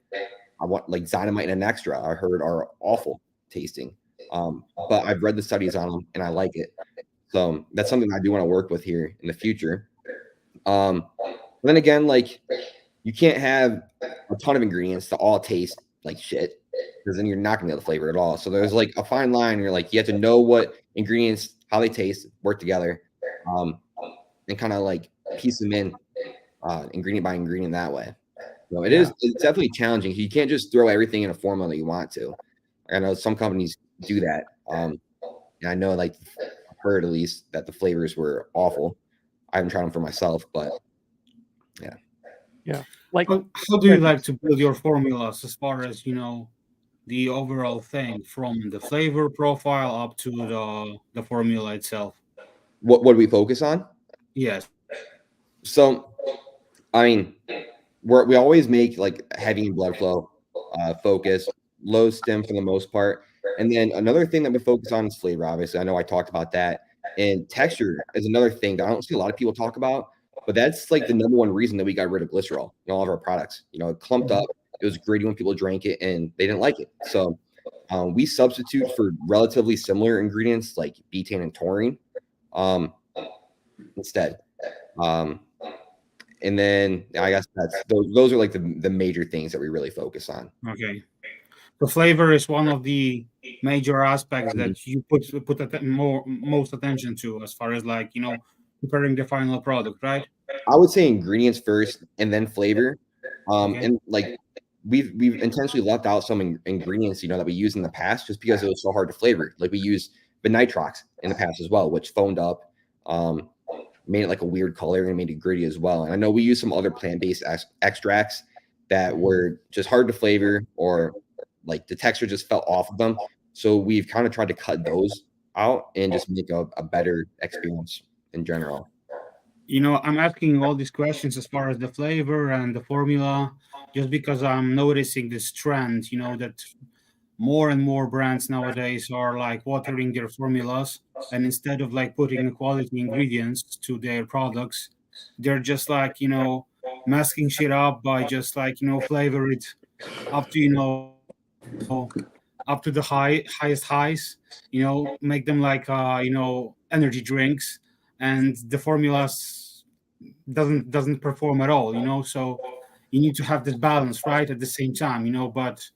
want like Dynamite and an extra. I heard are awful tasting, but I've read the studies on them and I like it. So that's something I do want to work with here in the future. But then again, like you can't have a ton of ingredients that all taste like shit because then you're not gonna be able to flavor it at all. So there's like a fine line. You're like you have to know what ingredients, how they taste, work together, and kind of like piece them in ingredient by ingredient that way. So it's definitely challenging. You can't just throw everything in a formula that you want to. I know some companies do that. And I know like I've heard at least that the flavors were awful. I haven't tried them for myself, but yeah. Like, how do you like to build your formulas as far as the overall thing from the flavor profile up to the formula itself? what do we focus on? Yes. So, I mean, we always make like heavy in blood flow focus, low stim for the most part. And then another thing that we focus on is flavor. Obviously, I know I talked about that. And texture is another thing that I don't see a lot of people talk about, but that's like the number one reason that we got rid of glycerol in all of our products. You know, it clumped up. It was gritty when people drank it and they didn't like it. So we substitute for relatively similar ingredients like betaine and taurine instead. And then I guess those are like the major things that we really focus on. Okay. The flavor is one of the major aspects that you put most attention to as far as like preparing the final product, right? I would say ingredients first and then flavor. Okay. And like we've intentionally left out some ingredients that we used in the past just because it was so hard to flavor. Like we used nitrox in the past as well, which foamed up, made it like a weird color and made it gritty as well. And I know we used some other plant-based extracts that were just hard to flavor or like the texture just fell off of them. So we've kind of tried to cut those out and just make a better experience in general. I'm asking all these questions as far as the flavor and the formula, just because I'm noticing this trend, that more and more brands nowadays are like watering their formulas, and instead of like putting quality ingredients to their products, they're just like, masking shit up by just like, flavor it up to, up to the highest highs, make them like energy drinks, and the formulas doesn't perform at all. So you need to have this balance right at the same time, but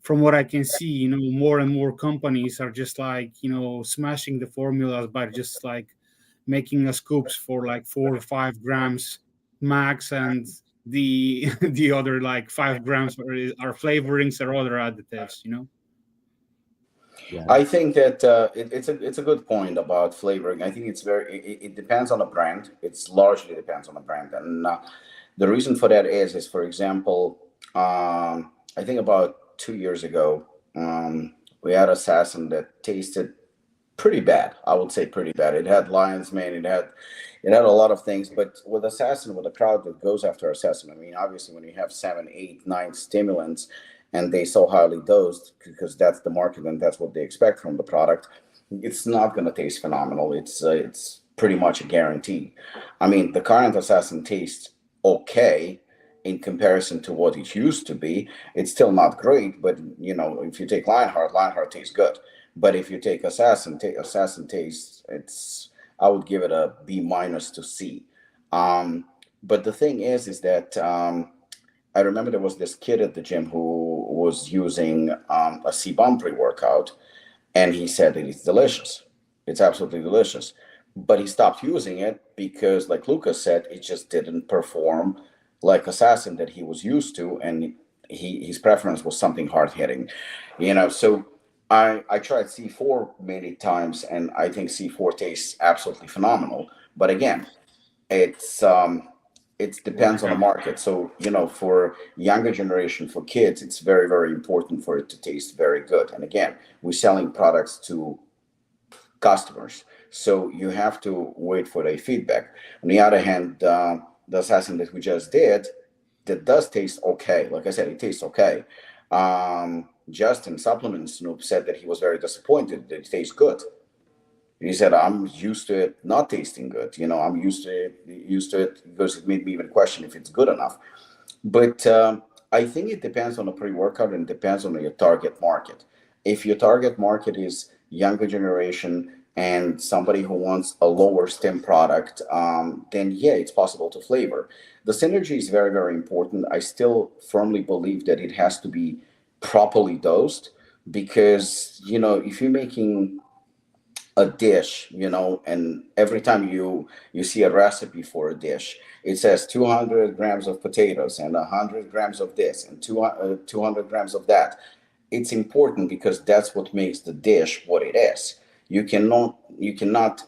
from what I can see, more and more companies are just like smashing the formulas by just like making scoops for like 4 or 5 grams max, and the the other like 5 grams are flavorings or other additives. Yeah. I think that it's a good point about flavoring. I think it depends on the brand. It's largely depends on the brand, and the reason for that is for example, I think about 2 years ago, we had Assassin that tasted pretty bad. I would say pretty bad. It had lion's mane. It had a lot of things, but with Assassin, with a crowd that goes after Assassin, I mean, obviously, when you have 7, 8, 9 stimulants, and they so highly dosed because that's the market and that's what they expect from the product, it's not going to taste phenomenal. It's pretty much a guarantee. I mean, the current Assassin tastes okay. in comparison to what it used to be. It's still not great, but if you take Lionheart tastes good. But if you take Assassin tastes, I would give it a B minus to C. But the thing is that I remember there was this kid at the gym who was using a C-bomb pre-workout, and he said that it's delicious. It's absolutely delicious. But he stopped using it because, like Lucas said, it just didn't perform like Assassin that he was used to, and his preference was something hard-hitting. So I tried C4 many times, and I think C4 tastes absolutely phenomenal. But again, it depends on the market. So for younger generation, for kids, it's very, very important for it to taste very good. And again, we're selling products to customers, so you have to wait for their feedback. On the other hand, the Assassin that we just did, that does taste okay. Like I said, it tastes okay. Justin Supplement Snoop said that he was very disappointed that it tastes good. He said, I'm used to it not tasting good. I'm used to it because it made me even question if it's good enough. But I think it depends on the pre-workout, and it depends on your target market. If your target market is younger generation and somebody who wants a lower stim product, then yeah, it's possible to flavor. The synergy is very, very important. I still firmly believe that it has to be properly dosed, because if you're making a dish, and every time you see a recipe for a dish, it says 200 grams of potatoes and 100 grams of this and 200 grams of that. It's important because that's what makes the dish what it is. You cannot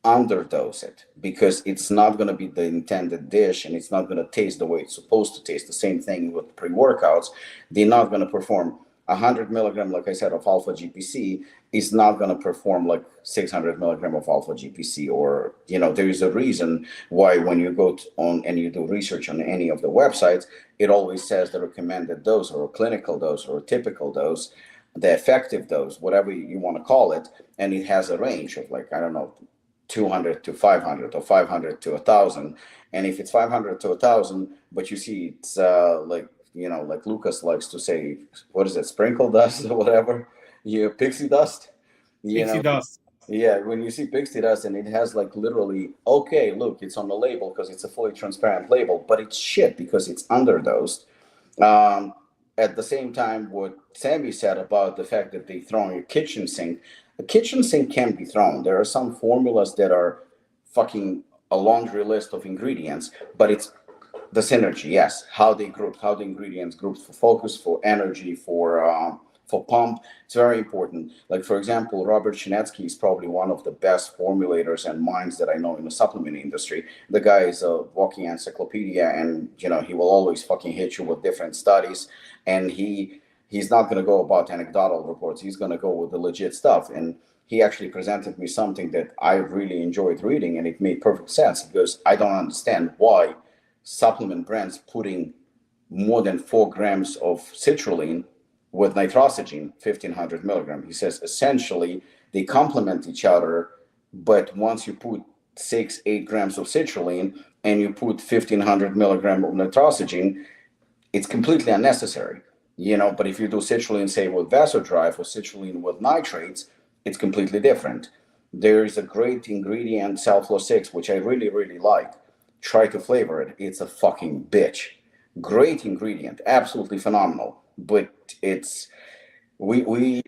underdose it, because it's not going to be the intended dish, and it's not going to taste the way it's supposed to taste. The same thing with pre-workouts. They're not going to perform 100 milligram, like I said, of alpha GPC is not going to perform like 600 milligram of alpha GPC. Or, there is a reason why when you go on and you do research on any of the websites, it always says the recommended dose, or a clinical dose, or a typical dose, the effective dose, whatever you want to call it. And it has a range of 200 to 500, or 500 to 1,000. And if it's 500 to 1,000, but you see it's like Lucas likes to say, what is it, sprinkle dust or whatever? Pixie dust. Pixie dust. Yeah, when you see pixie dust and it has literally, okay, look, it's on the label because it's a fully transparent label, but it's shit because it's underdosed. At the same time, what Sammy said about the fact that they throw in a kitchen sink can be thrown. There are some formulas that are fucking a laundry list of ingredients, but it's the synergy, yes. How the ingredients grouped for focus, for energy, for pump. It's very important. Like, for example, Robert Chinetsky is probably one of the best formulators and minds that I know in the supplement industry. The guy is a walking encyclopedia, and he will always fucking hit you with different studies. And he's not going to go about anecdotal reports. He's going to go with the legit stuff. And he actually presented me something that I really enjoyed reading, and it made perfect sense, because I don't understand why supplement brands putting more than 4 grams of citrulline with nitrosamine, 1,500 milligram. He says essentially they complement each other, but once you put 6-8 grams of citrulline and you put 1,500 milligram of nitrosamine, it's completely unnecessary. But if you do citrulline, say, with vasodrive, or citrulline with nitrates, it's completely different. There is a great ingredient, Selflo 6, which I really, really like. Try to flavor it. It's a fucking bitch. Great ingredient, absolutely phenomenal. But we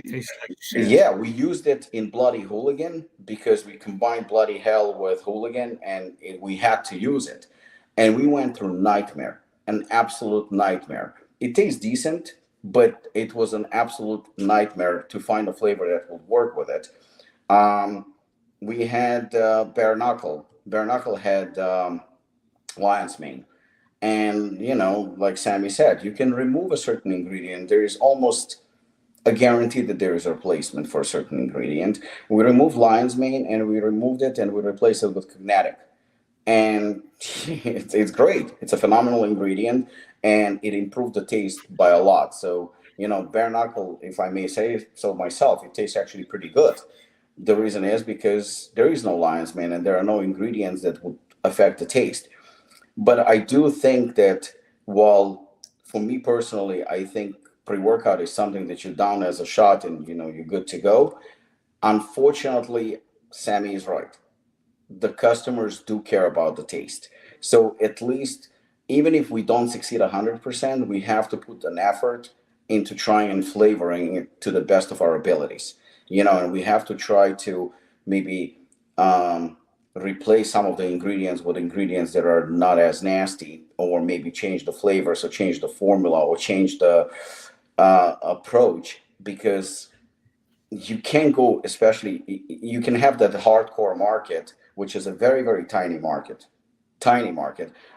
used it in Bloody Hooligan because we combined Bloody Hell with Hooligan, and we had to use it. And we went through nightmare, an absolute nightmare. It tastes decent, but it was an absolute nightmare to find a flavor that would work with it. We had bare knuckle. Bare knuckle had lion's mane. And, like Sammy said, you can remove a certain ingredient. There is almost a guarantee that there is a replacement for a certain ingredient. We removed lion's mane, and we removed it, and we replaced it with cognatic. And it's great. It's a phenomenal ingredient, and it improved the taste by a lot. So, bare knuckle, if I may say so myself, it tastes actually pretty good. The reason is because there is no lion's mane, and there are no ingredients that would affect the taste. But I do think that Well, for me personally, I think pre-workout is something that you down as a shot and you're good to go. Unfortunately, Sammy is right. The customers do care about the taste. So at least, even if we don't succeed 100%, we have to put an effort into trying and flavoring it to the best of our abilities. And we have to try to maybe replace some of the ingredients with ingredients that are not as nasty, or maybe change the flavors, or change the formula, or change the approach, because you can go, especially you can have that hardcore market, which is a very, very tiny market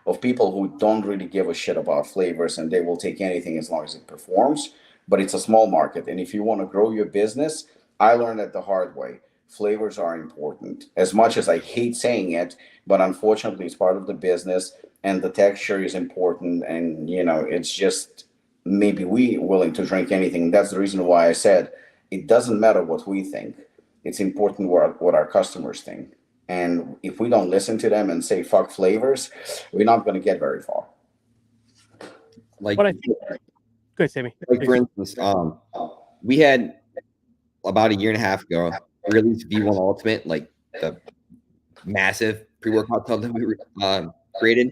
of people who don't really give a shit about flavors, and they will take anything as long as it performs. But it's a small market, and if you want to grow your business, I learned it the hard way. Flavors are important, as much as I hate saying it, but unfortunately it's part of the business, and the texture is important. And it's just, maybe we willing to drink anything. That's the reason why I said it doesn't matter what we think. It's important what our customers think. And if we don't listen to them and say fuck flavors, we're not going to get very far. Like, But I think, good, Sammy. like for instance, we had about a year and a half ago released V1 Ultimate, like the massive pre-workout tub that we created.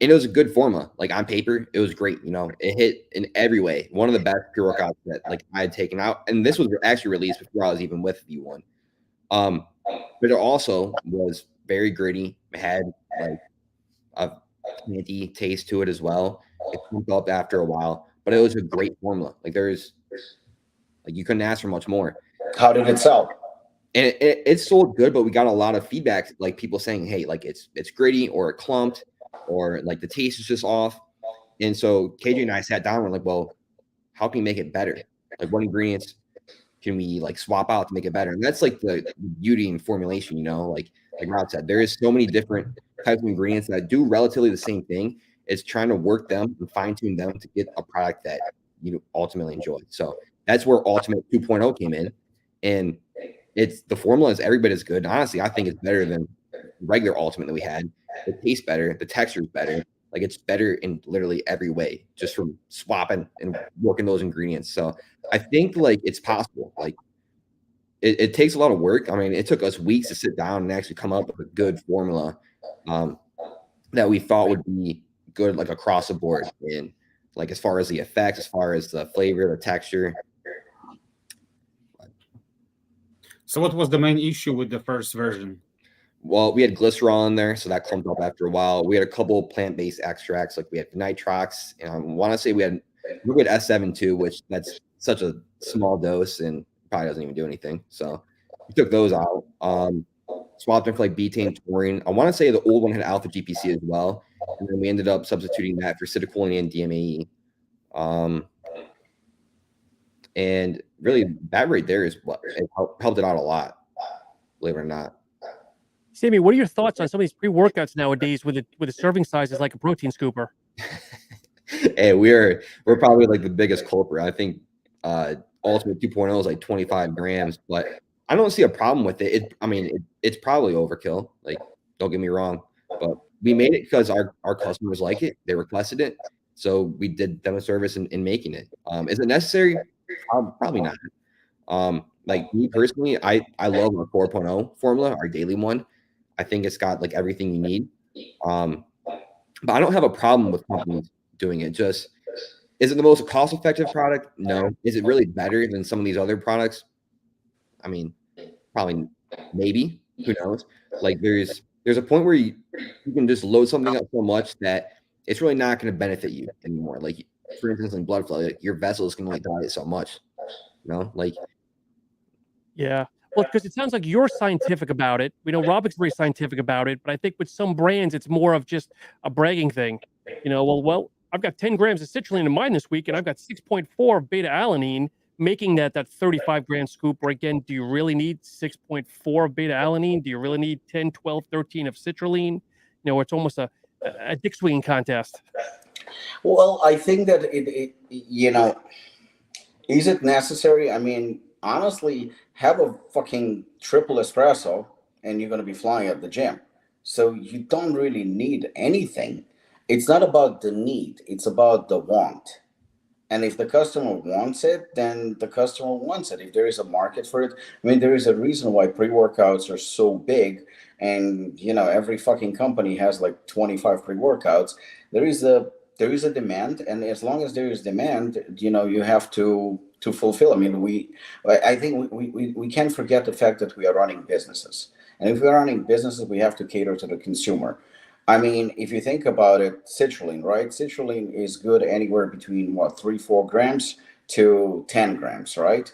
And it was a good formula. Like on paper, it was great. It hit in every way. One of the best pre-workouts that like I had taken out. And this was actually released before I was even with V1. But it also was very gritty. It had like a candy taste to it as well. It pumped up after a while, but it was a great formula. Like you couldn't ask for much more. How did it sell? And it sold good, but we got a lot of feedback, like people saying, hey, like it's gritty, or it clumped, or like the taste is just off. And so KJ and I sat down and we're like, well, how can we make it better? Like what ingredients can we like swap out to make it better? And that's like the beauty in formulation, like Rob said, there is so many different types of ingredients that do relatively the same thing. It's trying to work them and fine tune them to get a product that you ultimately enjoy. So that's where Ultimate 2.0 came in. And the formula is every bit as good. Honestly, I think it's better than regular Ultimate that we had. It tastes better. The texture is better. Like it's better in literally every way, just from swapping and working those ingredients. So I think like it's possible. Like it takes a lot of work. I mean, it took us weeks to sit down and actually come up with a good formula that we thought would be good, like across the board, in like as far as the effects, as far as the flavor, the texture. So what was the main issue with the first version? Well, we had glycerol in there, so that clumped up after a while. We had a couple plant-based extracts, like we had nitrox, and I want to say we had S7 too, which that's such a small dose and probably doesn't even do anything. So we took those out, swapped them for like betaine, taurine. I want to say the old one had alpha GPC as well, and then we ended up substituting that for citicoline and DMAE. And really, that right there is what helped it out a lot, believe it or not. Sammy, what are your thoughts on some of these pre-workouts nowadays with the serving sizes like a protein scooper? Hey, we're probably like the biggest culprit. I think Ultimate 2.0 is like 25 grams, but I don't see a problem with it. It's probably overkill. Like, don't get me wrong, but we made it because our customers like it. They requested it, so we did them a service in making it. Is it necessary? Probably not. Like me personally, I love our 4.0 formula, our daily one. I think it's got like everything you need. But I don't have a problem with companies doing it. Just, is it the most cost-effective product? No. Is it really better than some of these other products? I mean, probably, maybe. Who knows? Like there's a point where you can just load something up so much that it's really not going to benefit you anymore. Like for instance, in blood flow, like your vessels can only dilate so much. Like. Yeah. Well, because it sounds like you're scientific about it. We know Robic's very scientific about it, but I think with some brands, it's more of just a bragging thing. Well, I've got 10 grams of citrulline in mine this week, and I've got 6.4 of beta-alanine, making that 35-gram scoop. Where again, do you really need 6.4 of beta-alanine? Do you really need 10, 12, 13 of citrulline? It's almost a dick swinging contest. Well, I think that is it necessary? I mean, honestly, have a fucking triple espresso and you're going to be flying at the gym. So you don't really need anything. it's not about the need, it's about the want. And if the customer wants it, then the customer wants it. If there is a market for it, I mean, there is a reason why pre-workouts are so big. And every fucking company has like 25 pre-workouts. There is a demand, and as long as there is demand, you have to fulfill. I mean, I think we can't forget the fact that we are running businesses, and if we're running businesses, we have to cater to the consumer. I mean, if you think about it, citrulline, right? Citrulline is good anywhere between 3-4 grams to 10 grams, right?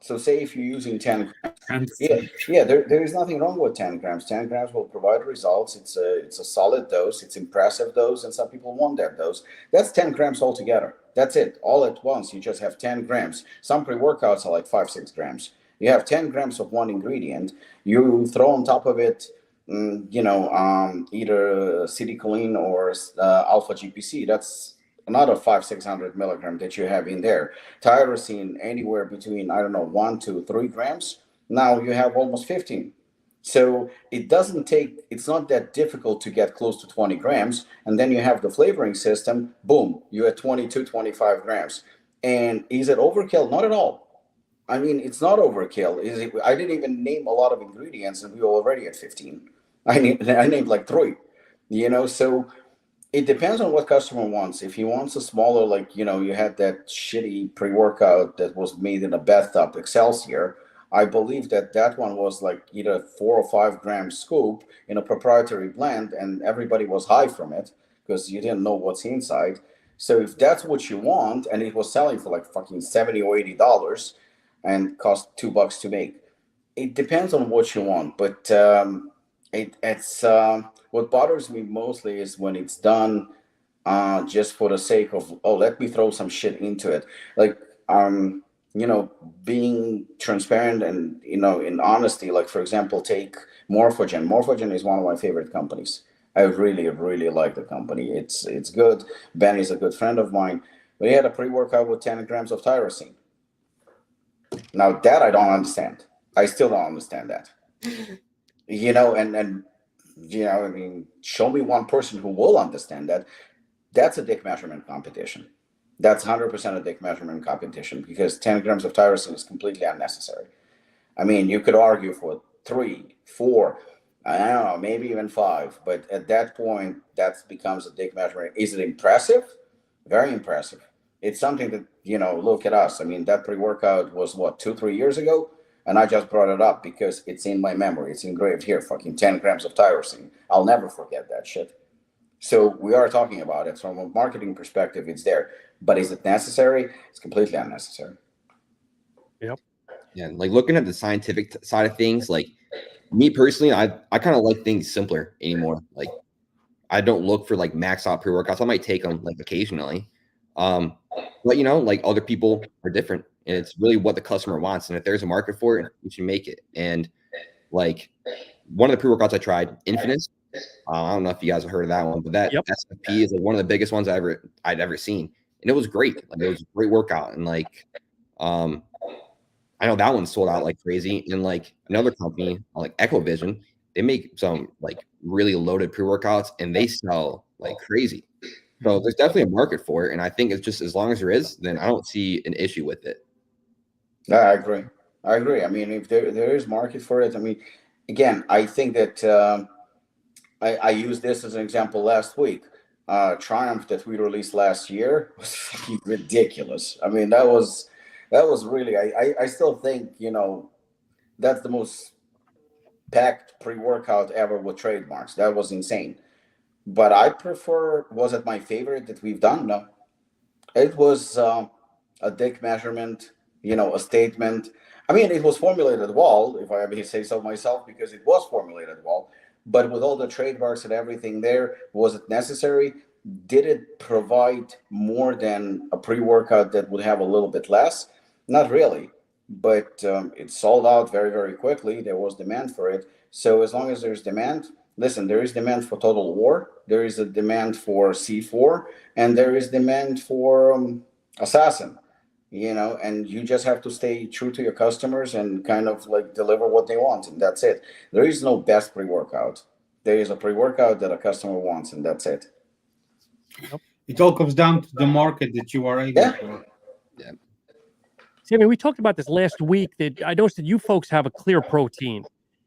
So say if you're using 10 grams, there is nothing wrong with 10 grams. 10 grams will provide results. It's a solid dose. It's impressive dose, and some people want that dose. That's 10 grams altogether. That's it. All at once, you just have 10 grams. Some pre-workouts are like 5-6 grams. You have 10 grams of one ingredient. You throw on top of it either acetylcholine or alpha GPC. That's another 500-600 milligram that you have in there. Tyrosine anywhere between 1 to 3 grams. Now you have almost 15. So it's not that difficult to get close to 20 grams. And then you have the flavoring system. Boom, you're at 22, 25 grams. And is it overkill? Not at all. I mean, it's not overkill. I didn't even name a lot of ingredients, and we were already at 15. I named like 3, so it depends on what customer wants. If he wants a smaller, you had that shitty pre-workout that was made in a bathtub, Excelsior. I believe that one was like either 4 or 5 gram scoop in a proprietary blend, and everybody was high from it because you didn't know what's inside. So if that's what you want, and it was selling for like fucking $70 or $80 and cost $2 to make, it depends on what you want. But it's what bothers me mostly is when it's done just for the sake of, let me throw some shit into it. Like being transparent and in honesty. Like, for example, take Morphogen. Morphogen is one of my favorite companies. I really, really like the company. It's good. Ben is a good friend of mine. But he had a pre-workout with 10 grams of tyrosine. Now that I don't understand. I still don't understand that. I mean, show me one person who will understand that. That's a dick measurement competition. That's 100% a dick measurement competition, because 10 grams of tyrosine is completely unnecessary. I mean, you could argue for 3, 4, I don't know, maybe even 5, but at that point, that becomes a dick measurement. Is it impressive? Very impressive. It's something that, look at us. I mean, that pre-workout was 2-3 years ago. And I just brought it up because it's in my memory. It's engraved here, fucking 10 grams of tyrosine. I'll never forget that shit. So we are talking about it. From a marketing perspective, it's there. But is it necessary? It's completely unnecessary. Yep. Yeah, like looking at the scientific side of things, like me personally, I kind of like things simpler anymore. Like I don't look for like max out pre-workouts. I might take them like occasionally. But like other people are different. And it's really what the customer wants. And if there's a market for it, you should make it. And like one of the pre-workouts I tried, Infinite. I don't know if you guys have heard of that one, but that SFP is like one of the biggest ones I'd ever seen. And it was great. Like it was a great workout. And like I know that one sold out like crazy. And like another company, like EchoVision, they make some like really loaded pre-workouts and they sell like crazy. So there's definitely a market for it. And I think it's just, as long as there is, then I don't see an issue with it. I agree. I mean, if there is market for it, I mean, again, I think that I used this as an example last week. Triumph that we released last year was fucking ridiculous. I mean, that was really, I still think, that's the most packed pre-workout ever with trademarks. That was insane. But I prefer, was it my favorite that we've done? No. It was a dick measurement, a statement. I mean, it was formulated well, if I may say so myself, because it was formulated well. But with all the trademarks and everything there, was it necessary? Did it provide more than a pre-workout that would have a little bit less? Not really. But it sold out very, very quickly. There was demand for it. So as long as there's demand, listen, there is demand for Total War. There is a demand for C4. And there is demand for Assassin. And you just have to stay true to your customers and kind of like deliver what they want, and that's it. There is no best pre-workout. There is a pre-workout that a customer wants, and that's it. It all comes down to the market that you are aiming for. Yeah. Sammy, we talked about this last week that I noticed that you folks have a clear protein.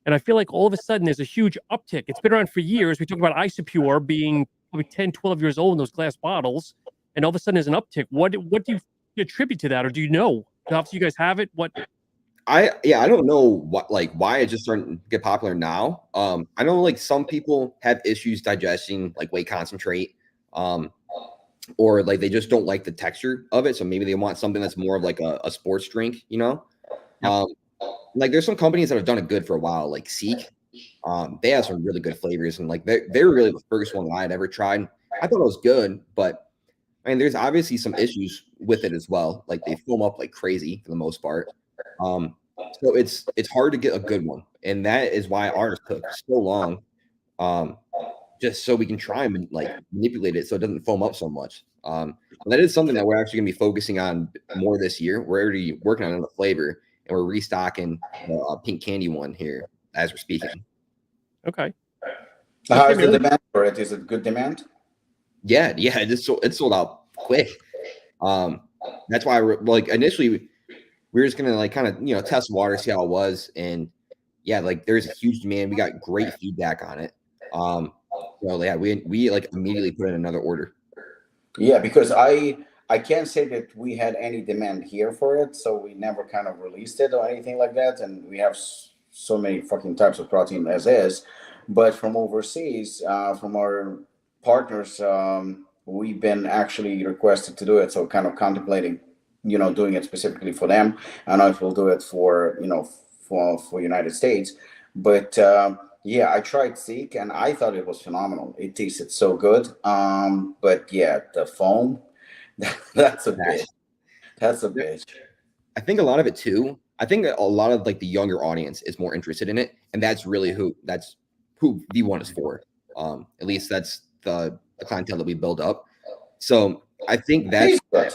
And I feel like all of a sudden there's a huge uptick. It's been around for years. We talked about Isopure being probably 10, 12 years old in those glass bottles. And all of a sudden there's an uptick. What do you attribute to that? Or do you know? Obviously you guys have it. What? I don't know why it just starting to get popular now. I know like some people have issues digesting like whey concentrate, or like they just don't like the texture of it. So maybe they want something that's more of like a sports drink, you know? Like there's some companies that have done it good for a while, like Seek. They have some really good flavors, and like they were really the first one I had ever tried. I thought it was good, but I mean, there's obviously some issues with it as well. Like they foam up like crazy for the most part. So it's hard to get a good one, and that is why ours took so long. Just so we can try and like manipulate it so it doesn't foam up so much. That is something that we're actually going to be focusing on more this year. We're already working on the flavor, and we're restocking the pink candy one here as we're speaking. Okay. How is the demand for it? Is it good demand? Yeah, it's sold out quick. That's why we're like initially we were just gonna like kind of test water, see how it was, and yeah, like there's a huge demand. We got great feedback on it. So yeah, we like immediately put in another order. Yeah, because I can't say that we had any demand here for it, so we never kind of released it or anything like that. And we have so many fucking types of protein as is, but from overseas, from our partners, we've been actually requested to do it. So kind of contemplating, doing it specifically for them. I don't know if we'll do it for United States, but yeah, I tried Seek and I thought it was phenomenal. It tasted so good. But yeah, the foam, that's a bitch. That's a bitch. I think a lot of it too. I think a lot of like the younger audience is more interested in it, and that's really who V1 is for. At least that's the clientele that we build up. So I think that's good.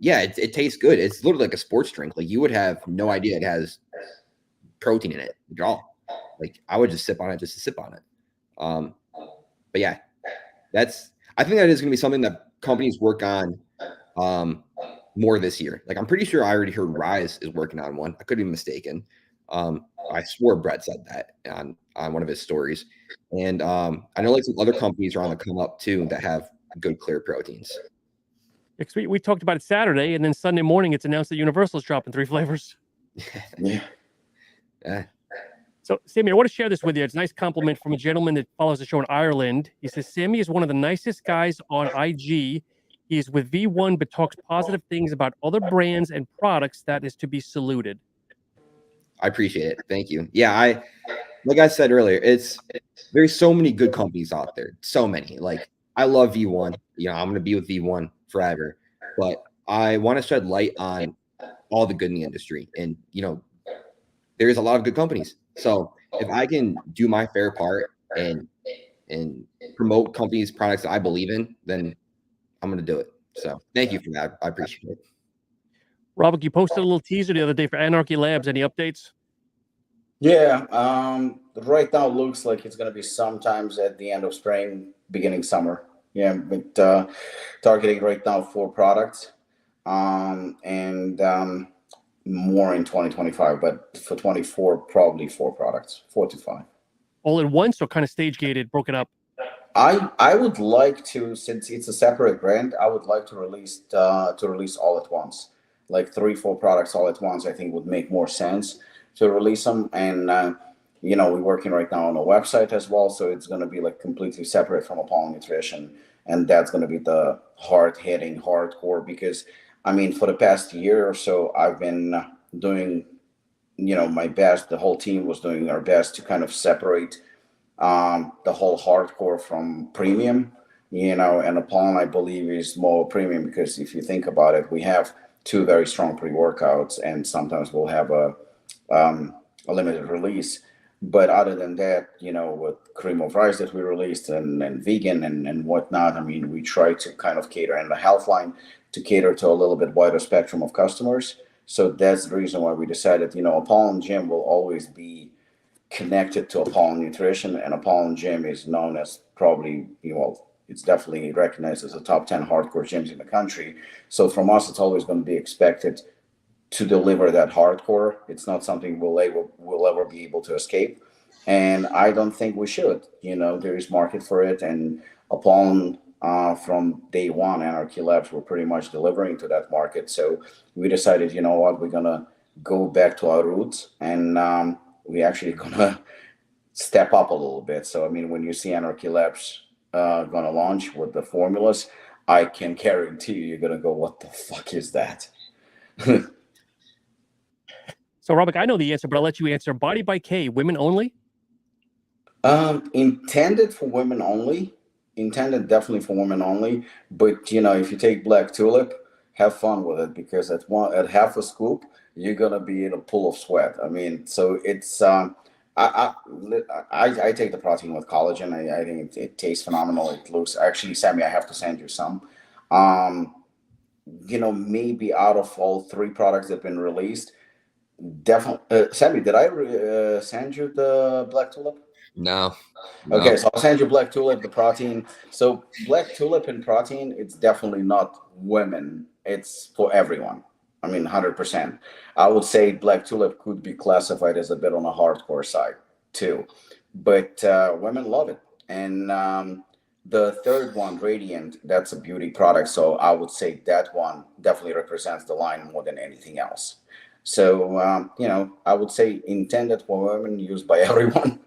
Yeah, it tastes good. It's literally like a sports drink. Like you would have no idea it has protein in it at all. Like I would just sip on it just to sip on it. But yeah, I think that is going to be something that companies work on more this year. Like I'm pretty sure I already heard Rise is working on one. I could be mistaken. I swore Brett said that on one of his stories. And I know like some other companies are on the come up too that have good clear proteins. We talked about it Saturday, and then Sunday morning it's announced that Universal's dropping 3 flavors. Yeah. So, Sammy, I want to share this with you. It's a nice compliment from a gentleman that follows the show in Ireland. He says, Sammy is one of the nicest guys on IG. He is with V1, but talks positive things about other brands and products that is to be saluted. I appreciate it. Thank you. Yeah, like I said earlier, there's so many good companies out there. So many. Like I love V1. I'm going to be with V1 forever. But I want to shed light on all the good in the industry. And, there's a lot of good companies. So if I can do my fair part and promote companies' products that I believe in, then I'm going to do it. So thank you for that. I appreciate it. Robic, you posted a little teaser the other day for Anarchy Labs. Any updates? Yeah. Right now it looks like it's going to be sometimes at the end of spring, beginning summer. Yeah. But targeting right now 4 products and more in 2025, but for 24, probably 4 products, 4 to 5. All at once or kind of stage gated, broken up? I would like to, since it's a separate brand, I would like to release all at once, like 3-4 products all at once. I think would make more sense to release them. And we're working right now on a website as well, so it's going to be like completely separate from Apollo Nutrition, and that's going to be the hard-hitting, hardcore. Because I mean, for the past year or so, I've been doing my best. The whole team was doing our best to kind of separate the whole hardcore from premium, and Apollon, I believe, is more premium because if you think about it, we have 2 very strong pre-workouts, and sometimes we'll have a limited release. But other than that, with cream of rice that we released and vegan and whatnot, I mean, we try to kind of cater, and the health line to cater to a little bit wider spectrum of customers. So that's the reason why we decided, Apollon Gym will always be connected to Apollon Nutrition, and Apollon Gym is known as probably It's definitely recognized as a top 10 hardcore gyms in the country. So from us, it's always going to be expected to deliver that hardcore. It's not something we'll ever be able to escape. And I don't think we should. There is market for it. And upon from day one, Anarchy Labs were pretty much delivering to that market. So we decided, you know what, we're going to go back to our roots, and we actually going to step up a little bit. So, I mean, when you see Anarchy Labs going to launch with the formulas, I can guarantee you're going to go, what the fuck is that? So, Robic, I know the answer, but I'll let you answer. Body by K, women only? Intended for women only. Intended definitely for women only. But, if you take Black Tulip, have fun with it, because at half a scoop, you're going to be in a pool of sweat. I mean, so it's... I take the protein with collagen. I think it tastes phenomenal. It looks... Actually, Sammy, I have to send you some. Maybe out of all 3 products that have been released, definitely, Sammy, did I send you the Black Tulip? No. Okay, so I'll send you Black Tulip, the protein. So Black Tulip and protein, it's definitely not women. It's for everyone. I mean, 100%. I would say Black Tulip could be classified as a bit on the hardcore side too, but women love it. And the third one, Radiant, that's a beauty product. So I would say that one definitely represents the line more than anything else. So, I would say intended for women, used by everyone.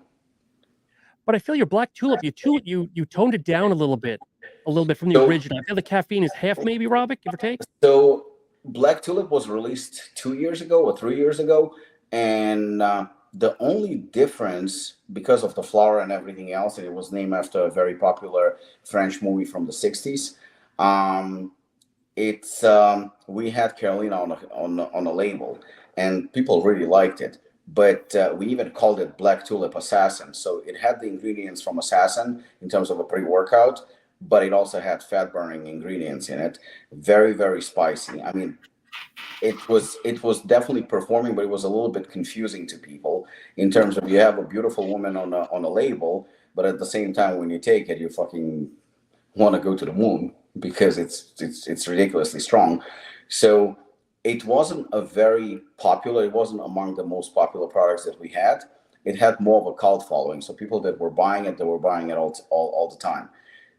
But I feel your Black Tulip, you toned it down a little bit from the original. I feel the caffeine is half, maybe, Robic, give or take. So Black Tulip was released 2 years ago or 3 years ago, and the only difference, because of the flower and everything else, and it was named after a very popular French movie from the 60s. We had Carolina on the label, and people really liked it. But we even called it Black Tulip Assassin. So it had the ingredients from Assassin in terms of a pre-workout, but it also had fat-burning ingredients in it. Very, very spicy. I mean, it was definitely performing, but it was a little bit confusing to people in terms of, you have a beautiful woman on a label, but at the same time, when you take it, you fucking want to go to the moon, because it's ridiculously strong. So it wasn't it wasn't among the most popular products that we had. It had more of a cult following. So people that were buying it, all the time.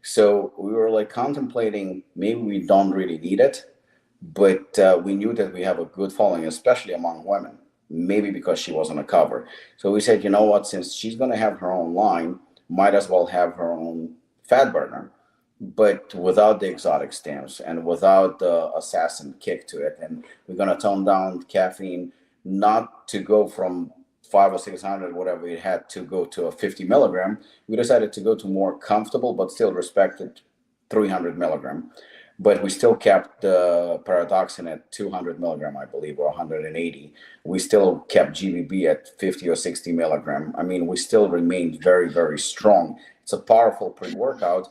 So we were like contemplating, maybe we don't really need it, but we knew that we have a good following, especially among women, maybe because she was on a cover. So we said, you know what, since she's going to have her own line, might as well have her own fat burner, but without the exotic stamps and without the assassin kick to it. And we're going to tone down caffeine, not to go from 500 or 600, whatever it had, to go to a 50 milligram. We decided to go to more comfortable, but still respected 300 milligram. But we still kept the paradoxin at 200 milligram, I believe, or 180. We still kept GBB at 50 or 60 milligram. I mean, we still remained very, very strong. It's a powerful pre-workout,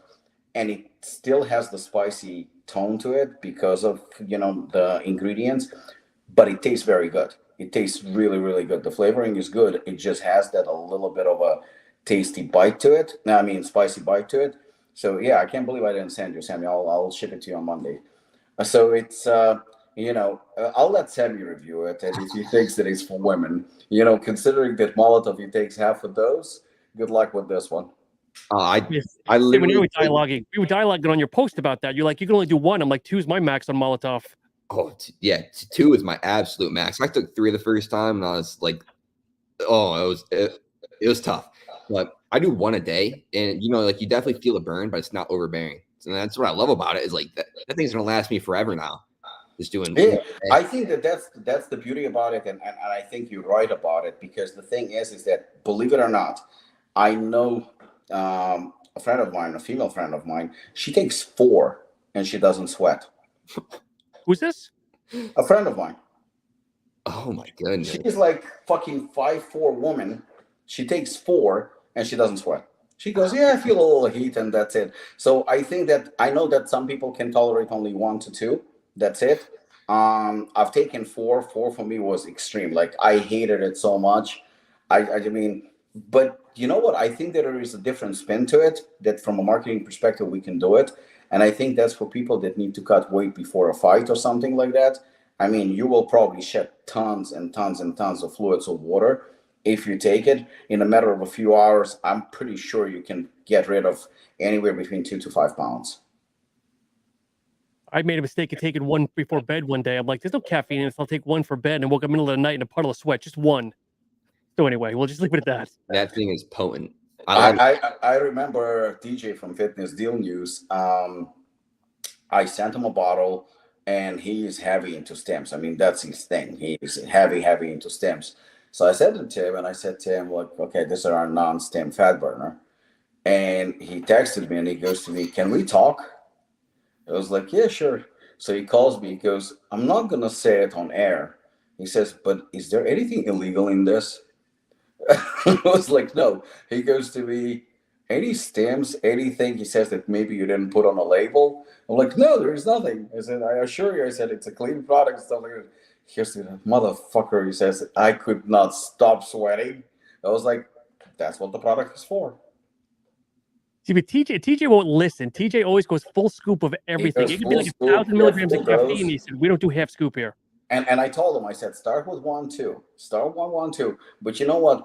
and it still has the spicy tone to it because of, the ingredients, but it tastes very good. It tastes really, really good. The flavoring is good. It just has that a little bit of a tasty bite to it. Spicy bite to it. So yeah, I can't believe I didn't send you, Sammy. I'll ship it to you on Monday. So it's, I'll let Sammy review it, and if he thinks that it's for women, considering that Molotov, he takes half of those, good luck with this one. I When literally we were dialoguing on your post about that. You're like, you can only do one. I'm like, 2 is my max on Molotov. Oh, yeah, 2 is my absolute max. I took 3 the first time, and I was like, oh, it was tough. But I do 1 a day, and you definitely feel a burn, but it's not overbearing. And that's what I love about it, is like that thing's gonna last me forever now. Just doing. Yeah, I think that's the beauty about it, and I think you're right about it, because the thing is that, believe it or not, I know a friend of mine, a female friend of mine, she takes 4 and she doesn't sweat. Who's this? A friend of mine. Oh my goodness. She's like fucking 5'4" woman. She takes 4 and she doesn't sweat. She goes, yeah, I feel a little heat and that's it. So I know that some people can tolerate only 1 to 2. That's it. I've taken 4. 4 for me was extreme. Like, I hated it so much. I mean, But you know what? I think that there is a different spin to it, that from a marketing perspective, we can do it. And I think that's for people that need to cut weight before a fight or something like that. I mean, you will probably shed tons and tons and tons of fluids of water. If you take it in a matter of a few hours, I'm pretty sure you can get rid of anywhere between 2 to 5 pounds. I made a mistake of taking one before bed one day. I'm like, there's no caffeine in this. I'll take one for bed and woke up in the middle of the night in a puddle of sweat. Just one. So anyway, we'll just leave it at that. That thing is potent. I remember DJ from Fitness Deal News. I sent him a bottle, and he is heavy into stems. I mean, that's his thing. He is heavy into stems. So I said it to him, and I said to him, like, okay, this is our non-stem fat burner. And he texted me, and he goes to me, can we talk? I was like, yeah, sure. So he calls me. He goes, I'm not going to say it on air. He says, but is there anything illegal in this? I was like, no. He goes to me, any stems, anything? He says that maybe you didn't put on a label. I'm like, no, there is nothing. I said, I assure you. I said, it's a clean product and stuff like that. Here's the motherfucker. He says, I could not stop sweating. I was like, that's what the product is for. See, but TJ won't listen. TJ always goes full scoop of everything. It could be like 1,000 milligrams of caffeine. He said, we don't do half scoop here. And I told him, I said, start with 1, 2. Start 1, 1, 2. But you know what?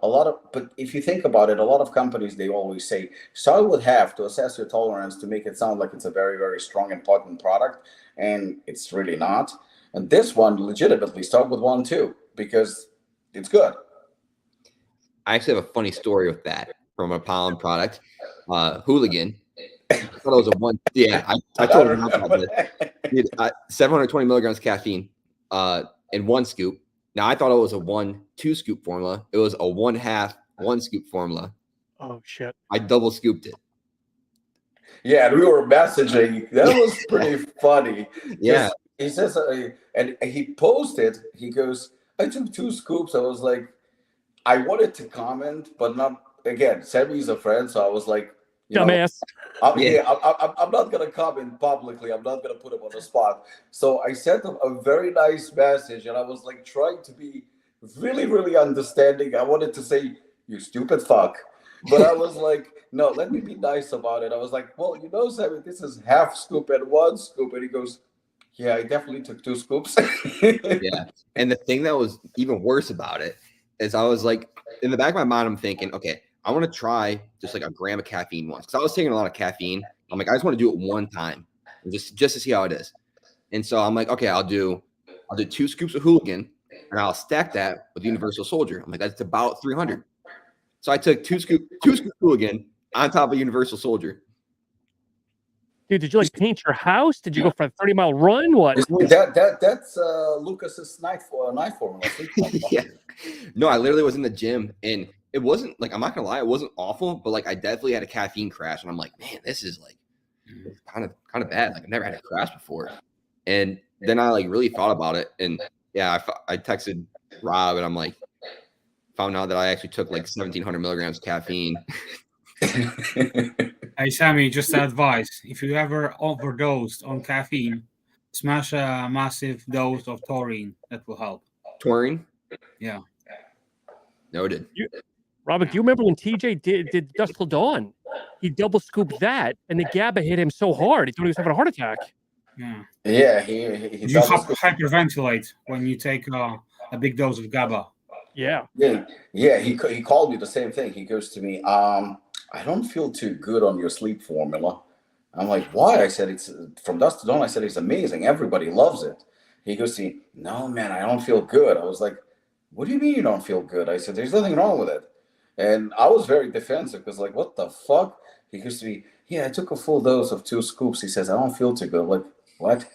But if you think about it, a lot of companies, they always say, start with half to assess your tolerance, to make it sound like it's a very, very strong and potent product. And it's really not. And this one, legitimately, start with 1, 2, because it's good. I actually have a funny story with that from a pollen product. Hooligan. I thought it was a 1. Yeah, I told him about this. 720 milligrams caffeine. In 1 scoop. Now I thought it was a 1-2 scoop formula. It was a 1/2 1 scoop formula. Oh shit! I double scooped it. Yeah, and we were messaging. That was pretty funny. Yeah, he says, and he posted. He goes, I took 2 scoops. I was like, I wanted to comment, but not again. Sammy's a friend, so I was like, dumbass. I'm not going to comment publicly. I'm not going to put him on the spot. So I sent him a very nice message, and I was like trying to be really, really understanding. I wanted to say, you stupid fuck. But I was like, no, let me be nice about it. I was like, well, Sammy, this is half scoop and 1 scoop. And he goes, yeah, I definitely took 2 scoops. Yeah. And the thing that was even worse about it is I was like, in the back of my mind, I'm thinking, okay, I want to try just like a gram of caffeine once, because I was taking a lot of caffeine. I'm like, I just want to do it one time, just to see how it is. And so I'm like, okay, I'll do 2 scoops of Hooligan, and I'll stack that with Universal Soldier. I'm like, that's about 300. So I took 2 scoops Hooligan on top of Universal Soldier. Dude, did you like paint your house? Did you go for a 30-mile run? What? That's Lucas's night formula. Yeah. No, I literally was in the gym, and it wasn't like, I'm not gonna lie, it wasn't awful, but like I definitely had a caffeine crash, and I'm like, man, this is like kind of bad. Like I've never had a crash before. And then I like really thought about it, and yeah, I texted Rob, and I'm like, found out that I actually took like 1,700 milligrams of caffeine. Hey Sammy, just advice: if you ever overdosed on caffeine, smash a massive dose of taurine. That will help. Taurine? Yeah. Noted. Robic, do you remember when TJ did Dusk Till Dawn? He double scooped that, and the GABA hit him so hard, he thought he was having a heart attack. Yeah. Yeah, he you hyperventilate when you take a big dose of GABA. Yeah. Yeah. He called me the same thing. He goes to me, I don't feel too good on your sleep formula. I'm like, why? I said, it's from Dusk Till Dawn. I said, it's amazing. Everybody loves it. He goes to me, no, man, I don't feel good. I was like, what do you mean you don't feel good? I said, there's nothing wrong with it. And I was very defensive because, like, what the fuck? He goes to me, yeah, I took a full dose of 2 scoops. He says, I don't feel too good. I'm like, what?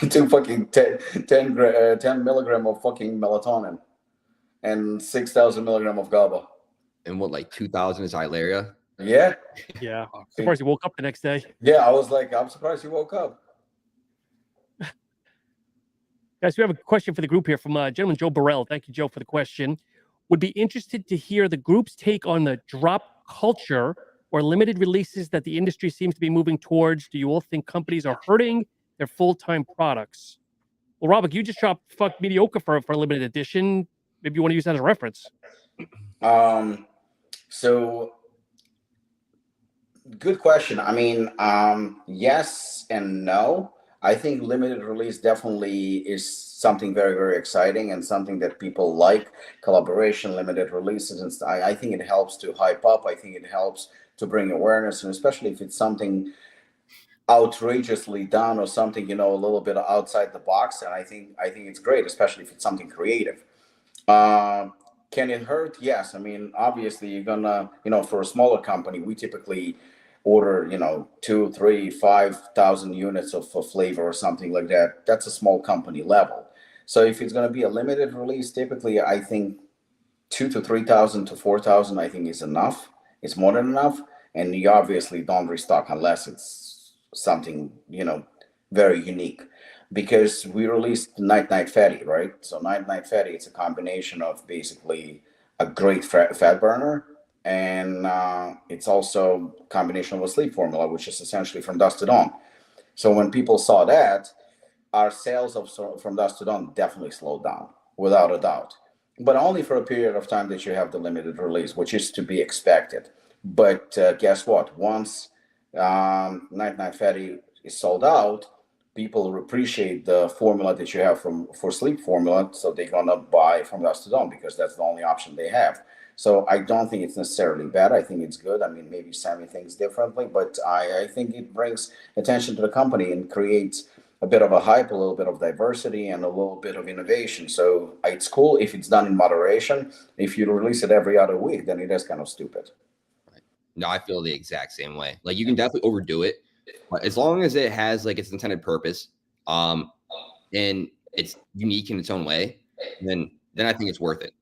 He took fucking 10 milligram of fucking melatonin and 6,000 milligram of GABA. And what, like 2,000 is Ilaria? Yeah. Yeah. Surprised he woke up the next day. Yeah, I was like, I'm surprised he woke up. Guys, we have a question for the group here from gentleman Joe Burrell. Thank you, Joe, for the question. Would be interested to hear the group's take on the drop culture or limited releases that the industry seems to be moving towards. Do you all think companies are hurting their full-time products? Well, Robic, you just dropped fuck mediocre for a limited edition. Maybe you want to use that as a reference. So good question. I mean, yes and no. I think limited release definitely is something very, very exciting and something that people like. Collaboration, limited releases, and I think it helps to hype up. I think it helps to bring awareness, and especially if it's something outrageously done or something, a little bit outside the box. And I think it's great, especially if it's something creative. Uh, can it hurt? Yes. I mean, obviously, you're gonna, for a smaller company, we typically order, 2, 3, 5,000 units of flavor or something like that. That's a small company level. So if it's gonna be a limited release, typically, I think 2 to 3,000 to 4,000, I think is enough. It's more than enough, and you obviously don't restock unless it's something very unique. Because we released Night Night Fatty, right? So Night Night Fatty, it's a combination of basically a great fat burner, and it's also a combination of a sleep formula, which is essentially from dusk to dawn. So when people saw that, our sales of from dusk to dawn definitely slowed down, without a doubt. But only for a period of time that you have the limited release, which is to be expected. But guess what? Once Night Night Fatty is sold out, people appreciate the formula that you have for sleep formula, so they're gonna buy from dusk to dawn because that's the only option they have. So I don't think it's necessarily bad. I think it's good. I mean, maybe Sammy thinks differently, but I think it brings attention to the company and creates a bit of a hype, a little bit of diversity, and a little bit of innovation. So it's cool if it's done in moderation. If you release it every other week, then it is kind of stupid. No, I feel the exact same way. Like you can definitely overdo it, but as long as it has like its intended purpose, and it's unique in its own way, then I think it's worth it.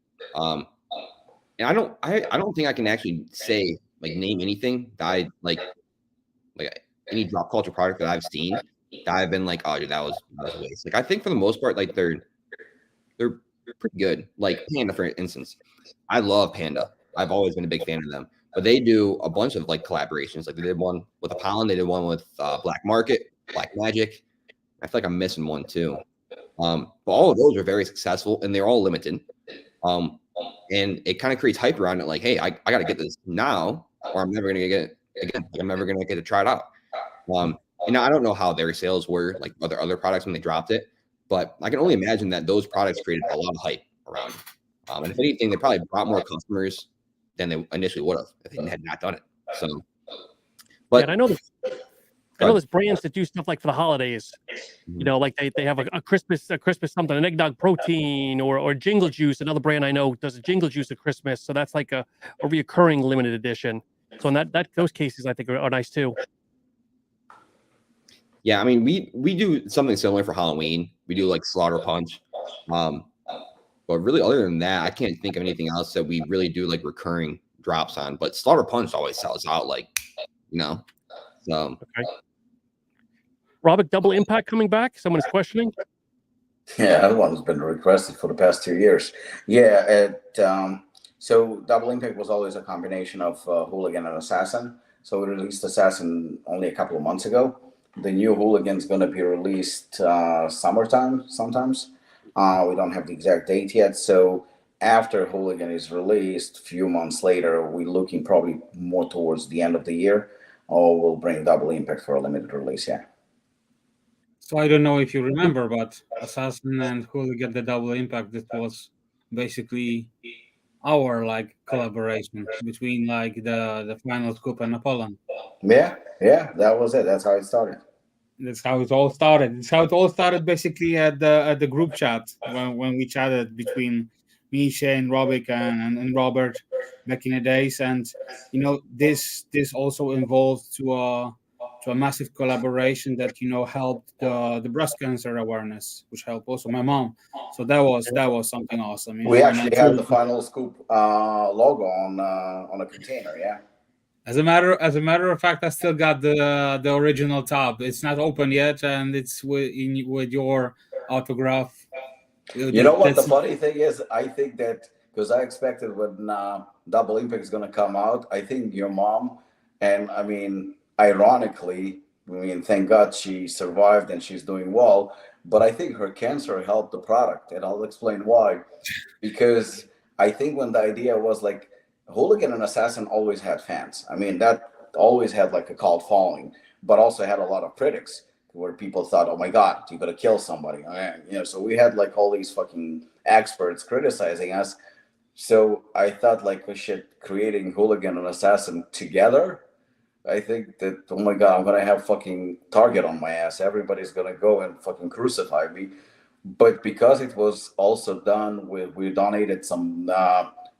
And I don't think I can actually say like name anything that I like any drop culture product that I've seen that I've been like, oh dude, that was a waste. Like I think for the most part, like they're pretty good. Like Panda, for instance. I love Panda. I've always been a big fan of them. But they do a bunch of like collaborations. Like they did one with Apollon, they did one with Black Market, Black Magic. I feel like I'm missing one too. But all of those are very successful and they're all limited. And it kind of creates hype around it. Like, hey, I got to get this now, or I'm never gonna get it again. Like, I'm never gonna get to try it out. And I don't know how their sales were like other products when they dropped it, but I can only imagine that those products created a lot of hype around. And if anything, they probably brought more customers than they initially would have if they had not done it. So, but yeah, and I know there's brands that do stuff like for the holidays. Like they have a Christmas something, an eggnog protein or Jingle Juice. Another brand I know does a Jingle Juice at Christmas, so that's like a reoccurring limited edition. So in that those cases I think are nice too. Yeah, I mean we do something similar for Halloween. We do like Slaughter Punch. But really, other than that, I can't think of anything else that we really do like recurring drops on. But Slaughter Punch always sells out, like, So, okay. Robic Double Impact coming back? Someone is questioning. Yeah, that one's been requested for the past 2 years. Yeah, so Double Impact was always a combination of Hooligan and Assassin. So we released Assassin only a couple of months ago. The new Hooligan is going to be released summertime sometimes. We don't have the exact date yet. So after Hooligan is released, a few months later, we're looking probably more towards the end of the year, or we'll bring Double Impact for a limited release. Yeah. So I don't know if you remember, but Assassin and Hooligan, the Double Impact, that was basically our like collaboration between like the Final Scoop and Apollon. Yeah, that was it. That's how it started. That's how it all started. It's how it all started basically at the group chat when we chatted between me, Shane, Robic, and Robert back in the days. And this also involved to a massive collaboration that helped the breast cancer awareness, which helped also my mom. So that was something awesome. We actually have the Final Scoop logo on a container. Yeah. As a matter of fact, I still got the original top. It's not open yet, and it's with your autograph. You know what the funny thing is? I think that because I expected when Double Impact is going to come out, I think your mom, and I mean, ironically, thank God she survived and she's doing well. But I think her cancer helped the product, and I'll explain why. Because I think when the idea was like Hooligan and Assassin always had fans. I mean, that always had like a cult following, but also had a lot of critics where people thought, oh my God, you gotta kill somebody. So we had like all these fucking experts criticizing us. So I thought like we should creating Hooligan and Assassin together. I think that, oh my God, I'm gonna have fucking target on my ass. Everybody's gonna go and fucking crucify me. But because it was also done we donated some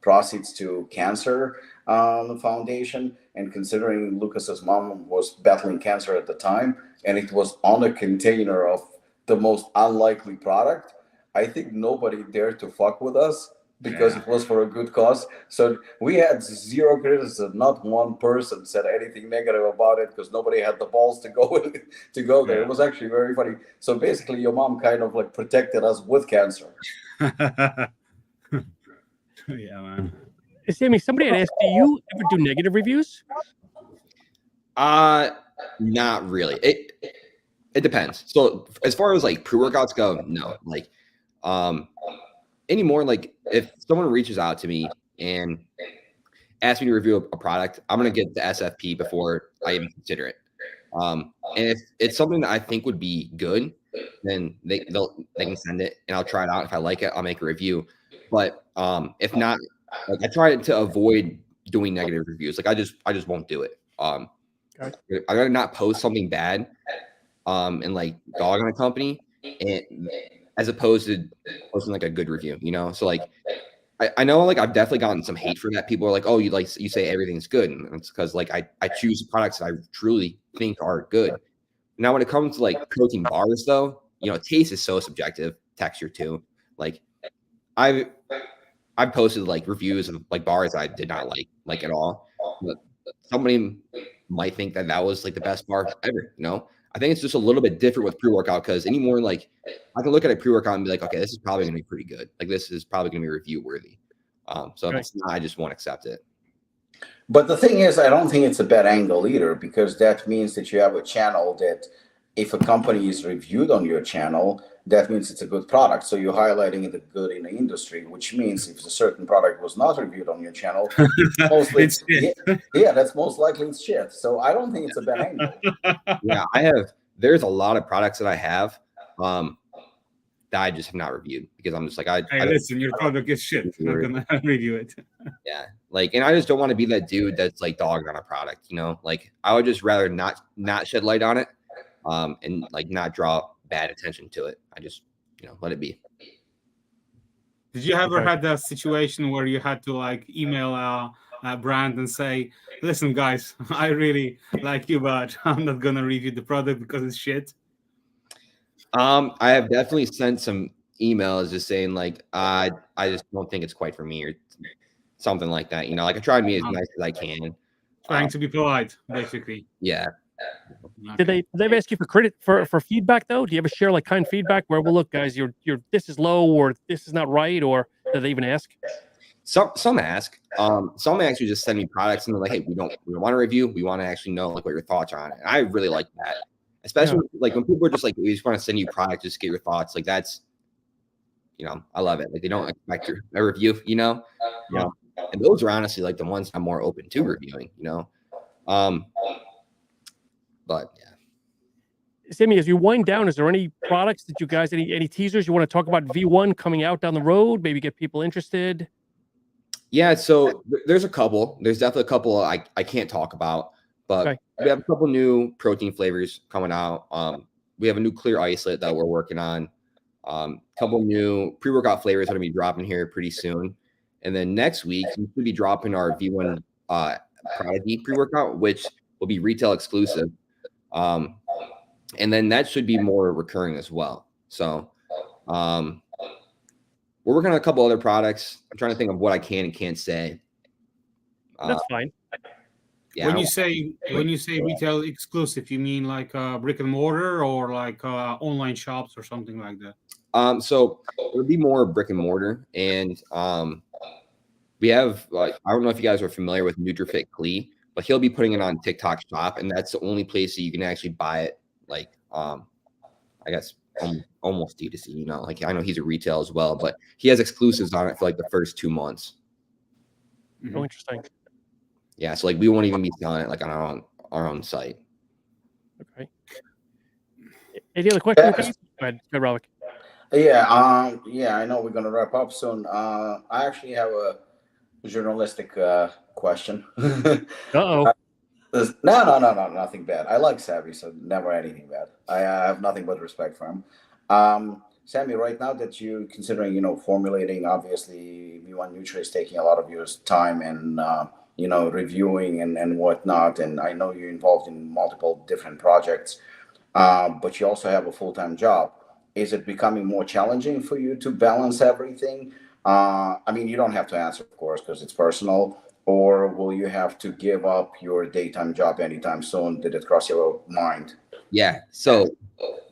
proceeds to cancer foundation, and considering Lucas's mom was battling cancer at the time, and it was on a container of the most unlikely product, I think nobody dared to fuck with us because it was for a good cause. So we had zero criticism. Not one person said anything negative about it because nobody had the balls to go there. It was actually very funny. So basically, your mom kind of like protected us with cancer. Yeah, man. Sammy, somebody had asked, do you ever do negative reviews? Not really. It depends. So as far as like pre-workouts go, no. Like anymore, like if someone reaches out to me and asks me to review a product, I'm gonna get the SFP before I even consider it. And if it's something that I think would be good, then they can send it and I'll try it out. If I like it, I'll make a review. But if not, like I try to avoid doing negative reviews. Like I just won't do it. I gotta not post something bad and like dog on a company, and as opposed to posting like a good review, So like I know like I've definitely gotten some hate for that. People are like, oh, you say everything's good. And it's because like I choose products that I truly think are good. Now when it comes to like protein bars though, taste is so subjective, texture too. Like I've posted like reviews of like bars I did not like at all. But somebody might think that was like the best bar ever, I think it's just a little bit different with pre-workout because anymore, like I can look at a pre-workout and be like, okay, this is probably going to be pretty good. Like this is probably going to be review worthy. So if it's not, I just won't accept it. But the thing is, I don't think it's a bad angle either, because that means that you have a channel that if a company is reviewed on your channel, that means it's a good product. So you're highlighting the good in the industry, which means if a certain product was not reviewed on your channel, mostly that's most likely it's shit. So I don't think it's a bad angle. Yeah, there's a lot of products that I have that I just have not reviewed because I'm just like, listen, your product is shit. I'm not gonna review it. Yeah, like, and I just don't want to be that dude that's like dogging on a product, Like I would just rather not shed light on it, and like not draw bad attention to it. I just, let it be. Did you ever had that situation where you had to like email a brand and say, listen, guys, I really like you, but I'm not going to review the product because it's shit? I have definitely sent some emails just saying like, I just don't think it's quite for me or something like that. Like I try to be as nice as I can. Trying to be polite, basically. Yeah. Did they ask you for feedback though? Do you ever share like kind feedback where, well, look, guys, you're this is low or this is not right, or did they even ask? Some ask. Some actually just send me products and they're like, hey, we don't want to review. We want to actually know like what your thoughts are on it. And I really like that, especially like when people are just like, we just want to send you products, just get your thoughts. Like that's, I love it. Like they don't expect a review, and those are honestly like the ones I'm more open to reviewing, But yeah. Sammy, as you wind down, is there any products that you guys, any teasers you want to talk about V1 coming out down the road? Maybe get people interested? Yeah, so there's a couple. There's definitely a couple I can't talk about, but we have a couple new protein flavors coming out. We have a new clear isolate that we're working on. A couple new pre-workout flavors going to be dropping here pretty soon. And then next week, we should be dropping our V1 Prodigy pre-workout, which will be retail exclusive. And then that should be more recurring as well. So we're working on a couple other products. I'm trying to think of what I can and can't say. That's fine. Yeah. When you say retail exclusive, you mean like brick and mortar or like online shops or something like that? So it would be more brick and mortar, and we have like, I don't know if you guys are familiar with NutraFit Klee, but he'll be putting it on TikTok Shop, and that's the only place that you can actually buy it. Like, I guess almost D2C, you know, like I know he's a retail as well, but he has exclusives on it for like the first 2 months. Oh, interesting. Yeah, so like we won't even be selling it like on our own site. Okay. Any other questions, guys? Go ahead, Robic. Yeah, yeah, I know we're gonna wrap up soon. I actually have a journalistic question. Uh-oh. No, nothing bad. I like Sammy, so never anything bad. I have nothing but respect for him. Sammy, right now that you're considering, formulating, obviously V1 Nutra is taking a lot of your time and reviewing and whatnot. And I know you're involved in multiple different projects, but you also have a full-time job. Is it becoming more challenging for you to balance everything? I mean, you don't have to answer, of course, because it's personal. Or will you have to give up your daytime job anytime soon? Did it cross your mind? Yeah. So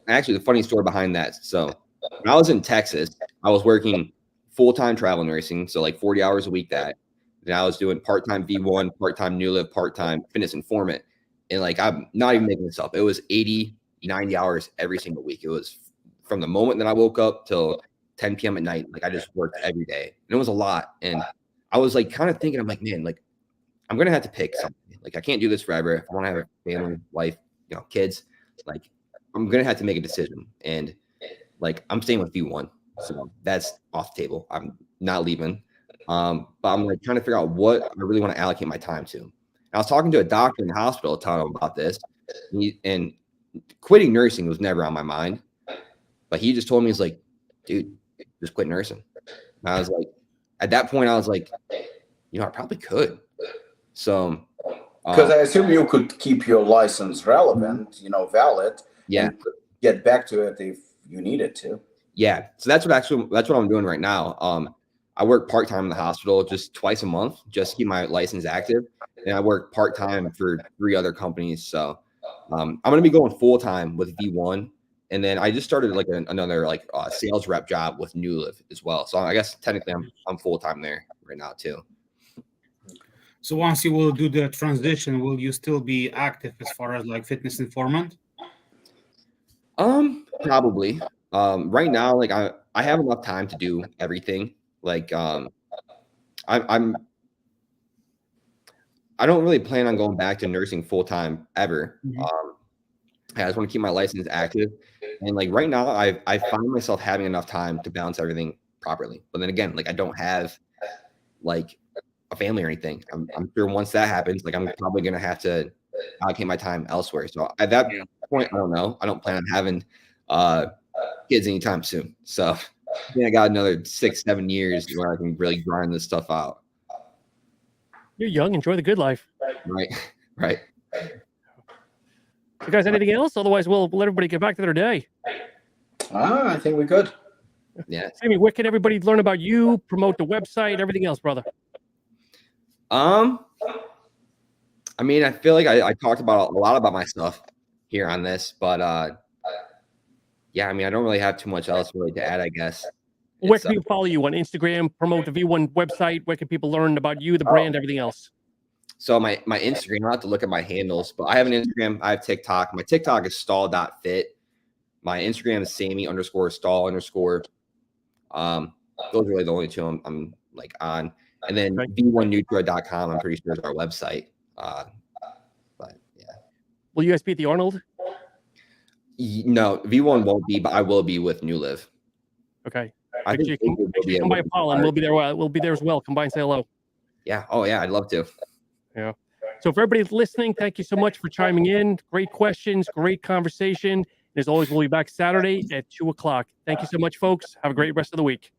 actually, the funny story behind that. So when I was in Texas, I was working full-time travel nursing, so like 40 hours a week. Then I was doing part-time V1, part-time NuLive, part-time fitness informant. And like, I'm not even making this up. It was 80, 90 hours every single week. It was from the moment that I woke up till 10 p.m. at night. Like I just worked every day. And it was a lot. And I was like kind of thinking, I'm like, man, like I'm going to have to pick something. Like I can't do this forever. If I want to have a family, wife, kids, like I'm going to have to make a decision. And like I'm staying with V1. So that's off the table. I'm not leaving. But I'm like trying to figure out what I really want to allocate my time to. And I was talking to a doctor in the hospital telling him about this. And quitting nursing was never on my mind. But he just told me, he's like, dude, just quit nursing. And I was like, at that point, I was like, I probably could. So, because I assume you could keep your license relevant, valid, and get back to it if you needed to. Yeah. So that's what I'm doing right now. I work part-time in the hospital just twice a month, just to keep my license active. And I work part-time for 3 other companies. So I'm going to be going full-time with V1. And then I just started like another sales rep job with NuLive as well. So I guess technically I'm full-time there right now too. So once you will do the transition, will you still be active as far as like fitness informant? Probably. Right now, like I have enough time to do everything. Like I don't really plan on going back to nursing full-time ever. I just want to keep my license active. And like right now, I find myself having enough time to balance everything properly. But then again, like I don't have like a family or anything. I'm sure once that happens, like I'm probably gonna have to allocate my time elsewhere. So at that point, I don't know. I don't plan on having kids anytime soon. So I think I got another 6-7 years where I can really grind this stuff out. You're young. Enjoy the good life. Right. You guys, anything else? Otherwise, we'll let everybody get back to their day. I think we could. Yeah. Sammy, where can everybody learn about you, promote the website, everything else, brother? I mean, I feel like I talked about a lot about myself here on this, but yeah, I mean, I don't really have too much else really to add, I guess. Where can people follow you on Instagram, promote the V1 website? Where can people learn about you, the brand, everything else? So my Instagram, I'll have to look at my handles, but I have an Instagram, I have TikTok. My TikTok is stall.fit. My Instagram is Sammy_stall_. Those are really the only two I'm like on. And then v1nutra.com, I'm pretty sure is our website. But yeah. Will you guys be at the Arnold? No, V1 won't be, but I will be with NuLive. Okay. I think come by Paul, and we'll be there. We'll be there as well. Come by and say hello. Yeah. Oh yeah, I'd love to. Yeah. So for everybody listening, thank you so much for chiming in. Great questions, great conversation. As always, we'll be back Saturday at 2:00. Thank you so much, folks. Have a great rest of the week.